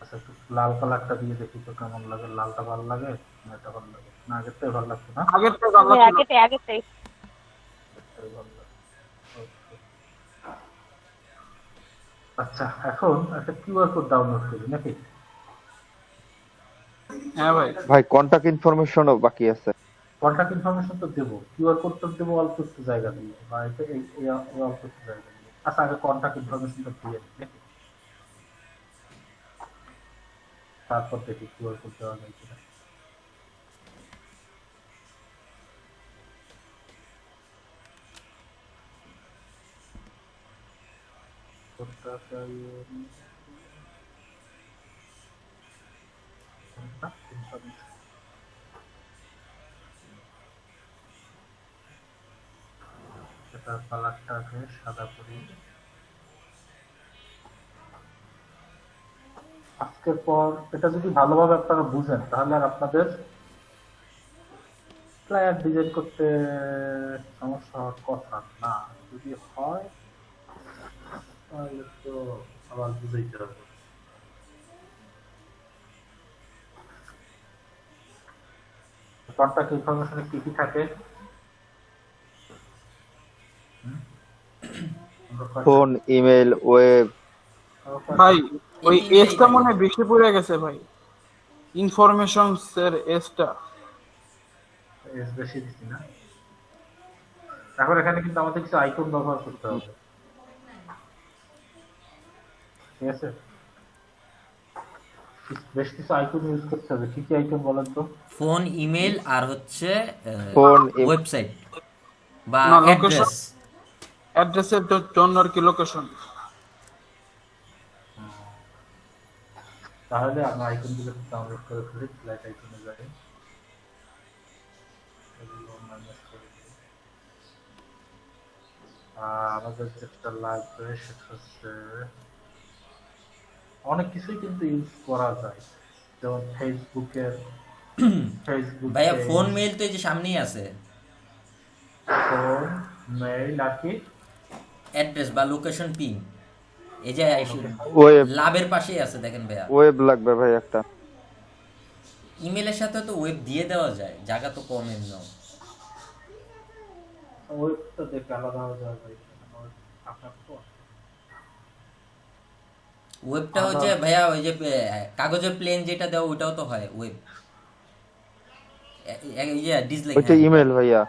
S1: আচ্ছা একটু লাল কালারটা দিয়ে দেখি তো কেমন লাগে, লালটা ভালো লাগে না এটা ভালো লাগে? না আগেরটাই ভালো লাগছে না?
S5: আগেরটা ভালো ছিল।
S4: আগেটাই
S1: এটাই ভালো লাগে। Okay. আচ্ছা এখন একটা কিউআর কোড ডাউনলোড করি নাকি?
S5: হ্যাঁ ভাই।
S3: ভাই কন্টাক্ট ইনফরমেশনও বাকি আছে।
S1: কন্টাক্ট ইনফরমেশন তো দেবো, কিউআর কোড তো দেবো অল্প একটু জায়গা দিয়ে, বা এটা এই অল্প একটু জায়গা দিয়ে। আচ্ছা আগে কন্টাক্ট ইনফরমেশনটা দিয়ে দিই নাকি, তারপর দেখি কিউআর কোড দেওয়া যায় কিনা। এটা কালারটাকে সাদা করি। আজকের পর এটা যদি ভালোভাবে আপনারা বুঝেন তাহলে আর আপনাদের ফ্লায়ার ডিজাইন করতে সমস্যা হওয়ার কথা না। যদি হয় তাহলে তো আবার বুঝাইতে হবে। কন্টাক্ট ইনফরমেশনে কি কি থাকে?
S3: Phone, email, web.
S5: ভাই ওই এসটা মনে হয় বেশি পড়ে গেছে ভাই, ইনফরমেশনস এর এসটা
S1: এস বেশি দিচ্ছি না। এখন এখানে কিন্তু আমাদের কিছু আইকন ব্যবহার করতে হবে, ঠিক আছে? বেশ কিছু আইকন ইউজ করতে হবে। কি কি আইকন বলেন তো?
S6: ফোন, ইমেল আর হচ্ছে
S3: ফোন,
S6: ওয়েবসাইট বা
S5: না,
S6: অ্যাড্রেস।
S5: অ্যাড্রেসের জন্য আর কি লোকেশন।
S1: তাহলে আমরা আইকনগুলো ডাউনলোড করে ফেলি, ফ্ল্যাট আইকনে যাই, এগুলো মাইনাস করে দিই। আমাদের যেটা লাগবে সেটা হচ্ছে অনেক কিছুই কিন্তু ইউজ করা যায়, যেমন ফেসবুকের
S6: ভাইয়া ফোন মেইল তো এই যে সামনেই আছে,
S1: ফোন মেইল আর কি
S6: অ্যাড্রেস বা লোকেশন পিং এই যে
S3: ওয়েব,
S6: লাভের পাশেই আছে দেখেন ভাইয়া।
S3: ওয়েব লাগবে ভাই একটা।
S6: ইমেলের সাথে তো ওয়েব দিয়ে দেওয়া যায়, জায়গা তো কম এমনি।
S1: ওয়েবটা দেখে আলাদা হয়ে যাবে ভাই, আপনার তো
S6: ওয়েবটা হচ্ছে ভাইয়া ওই যে কাগজের প্লেন যেটা দেওয়া ওইটাও তো হয় ওয়েব। ইয়ে ডিসলাইক,
S3: ওইটা ইমেল ভাইয়া,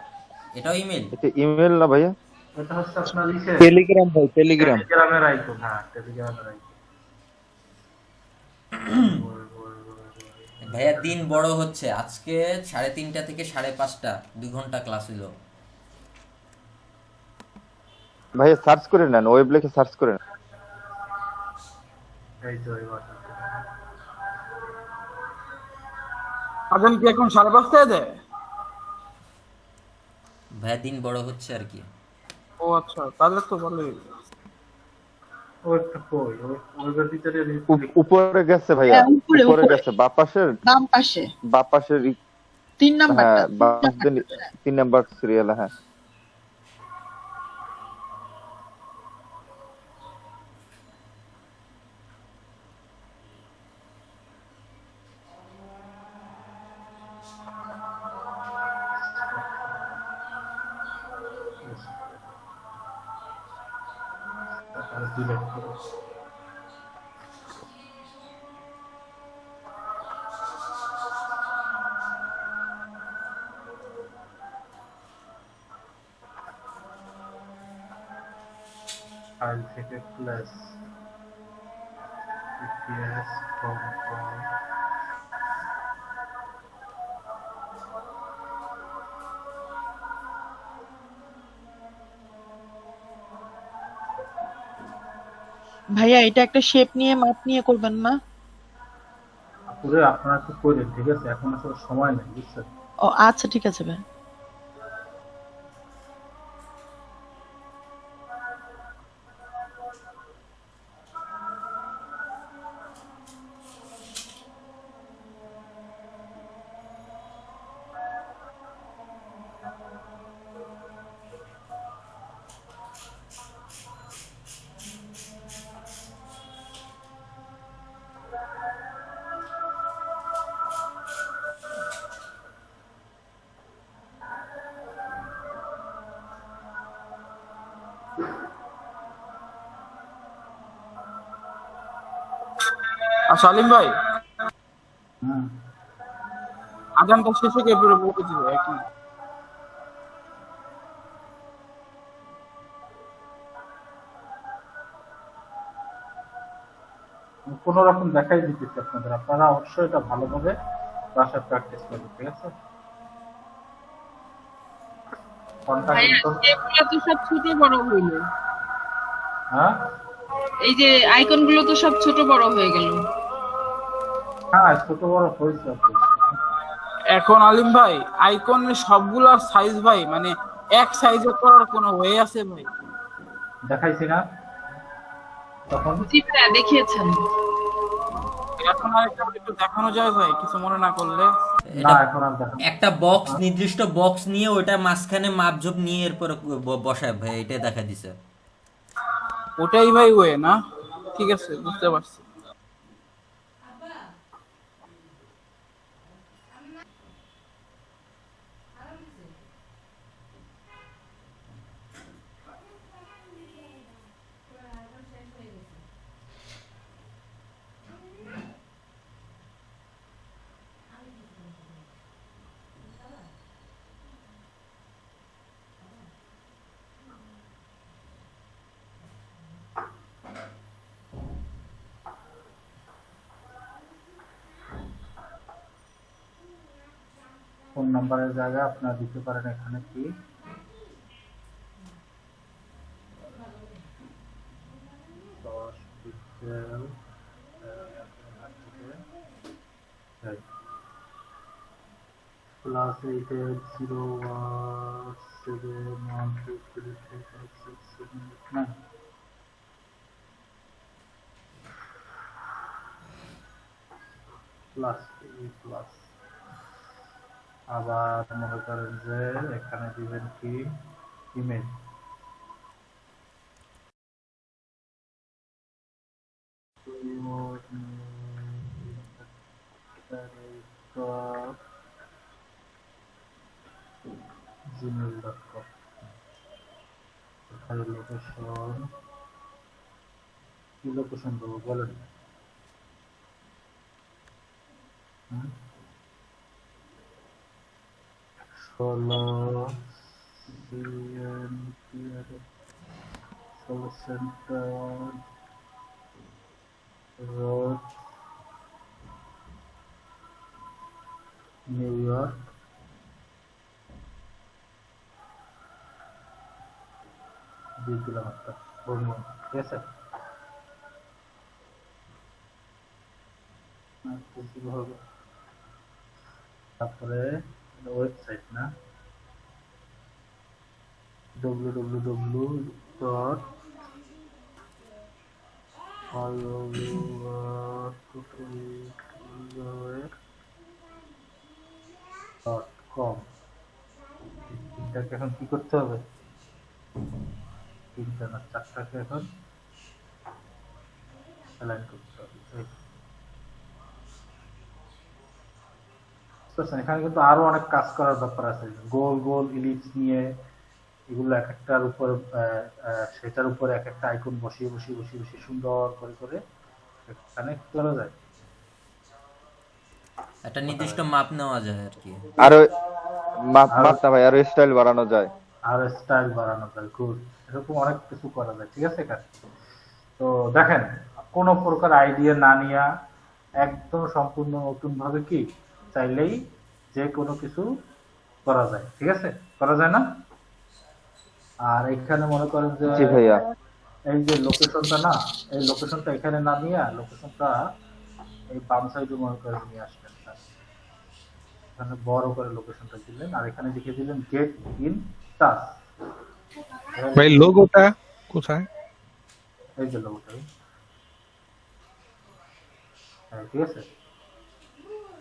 S6: এটাও ইমেল।
S3: এটা ইমেল না ভাইয়া,
S1: এটা হচ্ছে আপনার
S10: টেলিগ্রাম ভাই, টেলিগ্রাম।
S1: টেলিগ্রামের আইকন। হ্যাঁ, টেলিগ্রামের আইকন।
S6: ভাইয়া দিন বড় হচ্ছে, আজকে 3:30 থেকে 5:30 2 ঘন্টা ক্লাস হইলো।
S3: ভাইয়া সার্চ করে নেন, ওয়েব লিখে সার্চ করে নেন।
S1: এই তো এবার
S5: আজান কি এখন 5:30 দেয়?
S6: ভাইয়া দিন বড় হচ্ছে আর কি।
S5: ও আচ্ছা, তাহলে তো ভালোই।
S1: ওয়েবটা কই? ওয়েবের ভিতরে
S3: উপরে গেছে ভাইয়া,
S9: হ্যাঁ, উপরে,
S3: উপরে
S9: উপরে।
S3: গেছে, বাম পাশের
S9: বাম পাশে 3 নাম্বারটা।
S3: হ্যাঁ, বাম 3 নাম্বার সিরিয়াল। হ্যাঁ,
S1: ডিলেট করো। ফাইল থেকে প্লাস ইপিএস ফ্রম
S9: ভাইয়া এটা একটা শেপ নিয়ে মাপ নিয়ে করবেন না?
S1: পুরো আপনারা একটু করেন, ঠিক আছে? এখন আসলে সময় নেই, বুঝছেন?
S9: ও আচ্ছা, ঠিক আছে ভাই।
S5: আর সালিম ভাই,
S1: হুম,
S5: আজানটা শেষে গিয়ে পুরো বলে দিবে এখন।
S1: কোনো রকম দেখাই দিতেছি আপনাদের, আপনারা অবশ্যই এটা ভালোভাবে বাসায় প্র্যাকটিস করবেন, ঠিক আছে?
S7: ভাইয়া এগুলো তো সব ছোট বড় হইলো।
S1: হ্যাঁ
S7: এই যে আইকন গুলো তো সব ছোট বড় হয়ে গেল।
S1: হ্যাঁ, ছোট বড় হয়েছে আপনি।
S5: এখন আলিম ভাই, আইকনের সবগুলার সাইজ ভাই মানে এক সাইজে করার কোনো ওয়ে আছে ভাই?
S1: দেখাইছি না তখন?
S7: জি ভাইয়া দেখিয়েছেন।
S5: এখন আরেকটা একটু দেখানো যায় ভাই, কিছু মনে না করলে?
S1: না, এখন আর দেখান।
S6: একটা বক্স, নির্দিষ্ট বক্স নিয়ে ওটা মাঝখানে মাপঝোপ নিয়ে এরপর বসায় ভাই, এটা দেখা দিছে।
S5: ওটাই ভাই ওয়ে না? ঠিক আছে, বুঝতে পারছি।
S1: ফোন নাম্বারের জায়গায় আপনারা দিতে পারেন এখানে কি 10 পিক্সেল প্লাস 88017123456789 প্লাস প্লাস। আবার মনে করেন যে এখানে দিবেন কি ইমেল, gmail.com এখানে লোকেশন কি লোকেশন দেবো বলেন ষোলো সেন্টার রোড নিউ ইয়র্ক দিয়ে দিলাম একটা বললাম ঠিক আছে তারপরে ওয়েবসাইট না www.com এটাকে এখন কি করতে হবে তিনটা না চারটাকে এখন অ্যালাইন করতে হবে এখানে কিন্তু আরো অনেক কাজ করার ব্যাপার আছে গোল গোল ইলিপস নিয়ে এগুলো এক একটার উপরে সেটার উপরে এক একটা আইকন বসিয়ে বসিয়ে বসিয়ে বসিয়ে সুন্দর করে করে কানেক্ট করা যায়
S6: একটা নির্দিষ্ট মাপ নেওয়া যায় আর কি
S3: আর মাপ না ভাই আর স্টাইল বাড়ানো যায়
S1: গুড এরকম অনেক কিছু করা যায় ঠিক আছে কাজ তো দেখেন কোনো প্রকার আইডিয়া না নিয়ে একদম সম্পূর্ণ নতুন ভাবে কি চাইলেই যে কোনো কিছু করা যায় ঠিক আছে করা যায় না আর এখানে মনে করেন যে
S3: জি ভাইয়া
S1: এই যে লোকেশনটা না এই লোকেশনটা এখানে না নিয়ে লোকেশনটা এই বাম সাইডে মনে করে নিয়ে আসবেন এখানে বড় করে লোকেশনটা দিলেন আর এখানে লিখে দিলেন গেট ইন টাচ
S10: ভাই লোগোটা কোথায়
S1: এই যে লোগোটা ঠিক আছে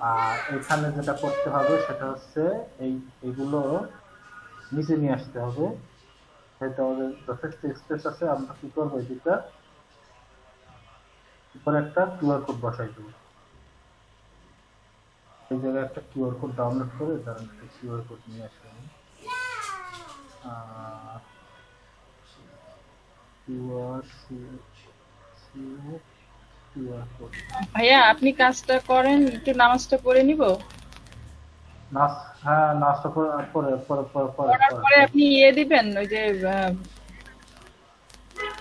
S1: আর এখানে যেটা করতে হবে সেটা হচ্ছে এইগুলো নিচে নিয়ে আসতে হবে সেটা আমাদের যথেষ্ট স্পেস আছে আমরা কি করবো এটা উপরে একটা কিউআর কোড বসাই দেবো এই জায়গায় একটা কিউআর কোড ডাউনলোড করে তার একটা কিউআর কোড নিয়ে আসবো
S7: ভাইয়া আপনি কাজটা করেন একটু নামাজটা পড়ে নিব
S1: হ্যাঁ নাস্তা পরে
S7: পরে আপনি দিবেন ওই যে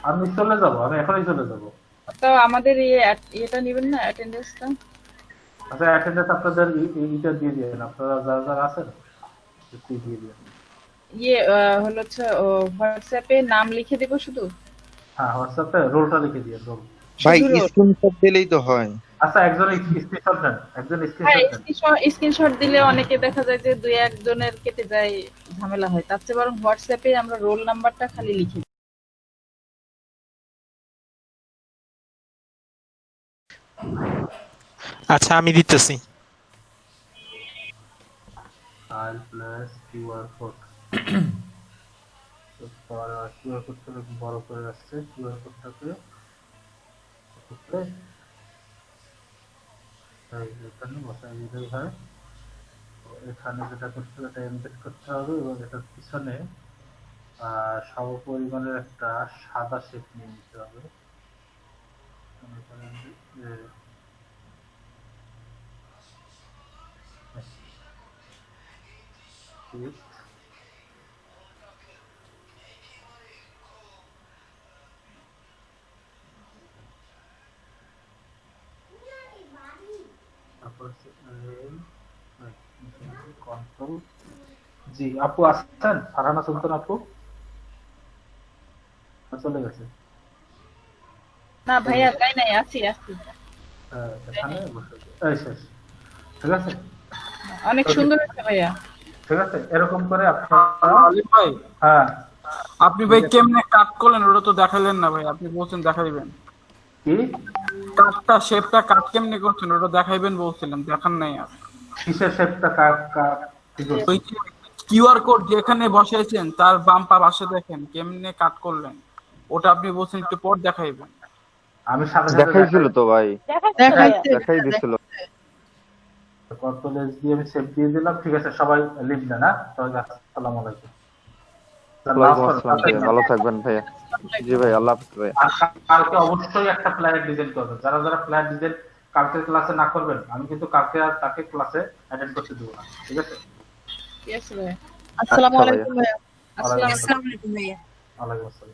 S1: আমি চলে যাবো আমি এখনই চলে যাবো
S7: তো আমাদের এটা নেবেন না অ্যাটেন্ডেন্সটা
S1: আচ্ছা অ্যাটেন্ডেন্স আপনাদের এটা দিয়ে দিবেন আপনারা যারা যারা আছেন একটু দিয়ে দিবেন
S7: হলো হোয়াটসঅ্যাপে নাম লিখে দেব শুধু
S1: হ্যাঁ হোয়াটসঅ্যাপে রোলটা লিখে দিবেন রোল
S10: ভাই স্ক্রিনশট দিলেই তো হয়
S1: আচ্ছা একজন
S7: স্ক্রিনশট দিলে অনেকে দেখা যায় যে দুই একজনের কেটে যায় ঝামেলা হয় তার চেয়ে বরং হোয়াটসঅ্যাপে আমরা রোল নাম্বারটা খালি লিখে দিই
S2: আচ্ছা আমি দিতেছি
S1: ফাইল প্লাস কিউআর কোড তো কিউআর কোডটা বড় করে আসছে কিউআর কোডটাকে এখানে বসাই দিলেই হয় এখানে যেটা করতে হবে এটা এমবেড করতে হবে এবং এটার পিছনে সম পরিমাণের একটা সাদা শেপ নিয়ে নিতে হবে জি আপু আসছেন ফারহানা সুলতান আপু চলে গেছে
S7: না ভাইয়া তাই নাই আছি
S1: এখানে বসে শেষ ঠিক আছে
S7: অনেক সুন্দর হয়েছে ভাইয়া
S1: ঠিক আছে এরকম করে আপনারা
S5: আলিম ভাই
S1: হ্যাঁ
S5: আপনি ভাই কেমনে কাট করলেন ওটা তো দেখালেন না ভাই আপনি বলছেন দেখাইবেন
S1: কি
S5: কাটটা শেপটা কাট কেমনে করছেন ওটা দেখাইবেন বলছিলেন দেখান নাই আর
S1: কিসের শেপটা কাট
S5: ওই কিউআর কোড যেখানে বসাইছেন তার বাম পাশে দেখেন কেমনে কাট করলেন ওটা আপনি বলছেন একটু পর দেখাইবেন
S1: আমি সাথে
S3: দেখাইছিল তো ভাই দেখাই দিছিল
S1: কন্ট্রোল এস দিয়ে আমি সেভ দিয়ে দিলাম। ঠিক আছে, সবাই লিভ দেন। হ্যাঁ, সবাই আসসালামু আলাইকুম।
S3: ওয়ালাইকুম আসসালাম ভাইয়া, ভালো থাকবেন ভাইয়া। জি ভাই, আল্লাহ হাফেজ ভাইয়া।
S1: আর কালকে অবশ্যই একটা ফ্লায়ার ডিজাইন করবেন। যারা যারা ফ্লায়ার ডিজাইন কালকে ক্লাসে না করবেন, আমি কিন্তু কালকে আর তাকে ক্লাসে অ্যাটেন্ড করতে দেবো না। ঠিক আছে?
S7: ঠিক আছে ভাইয়া।
S9: আসসালামু
S3: আচ্ছা
S9: আলাইকুম ভাইয়া।
S7: আসসালামু
S1: ওয়ালাইকুম আসসালাম।
S7: আলাইকুম ভাইয়া।
S1: ওয়ালাইকুম আসসালাম।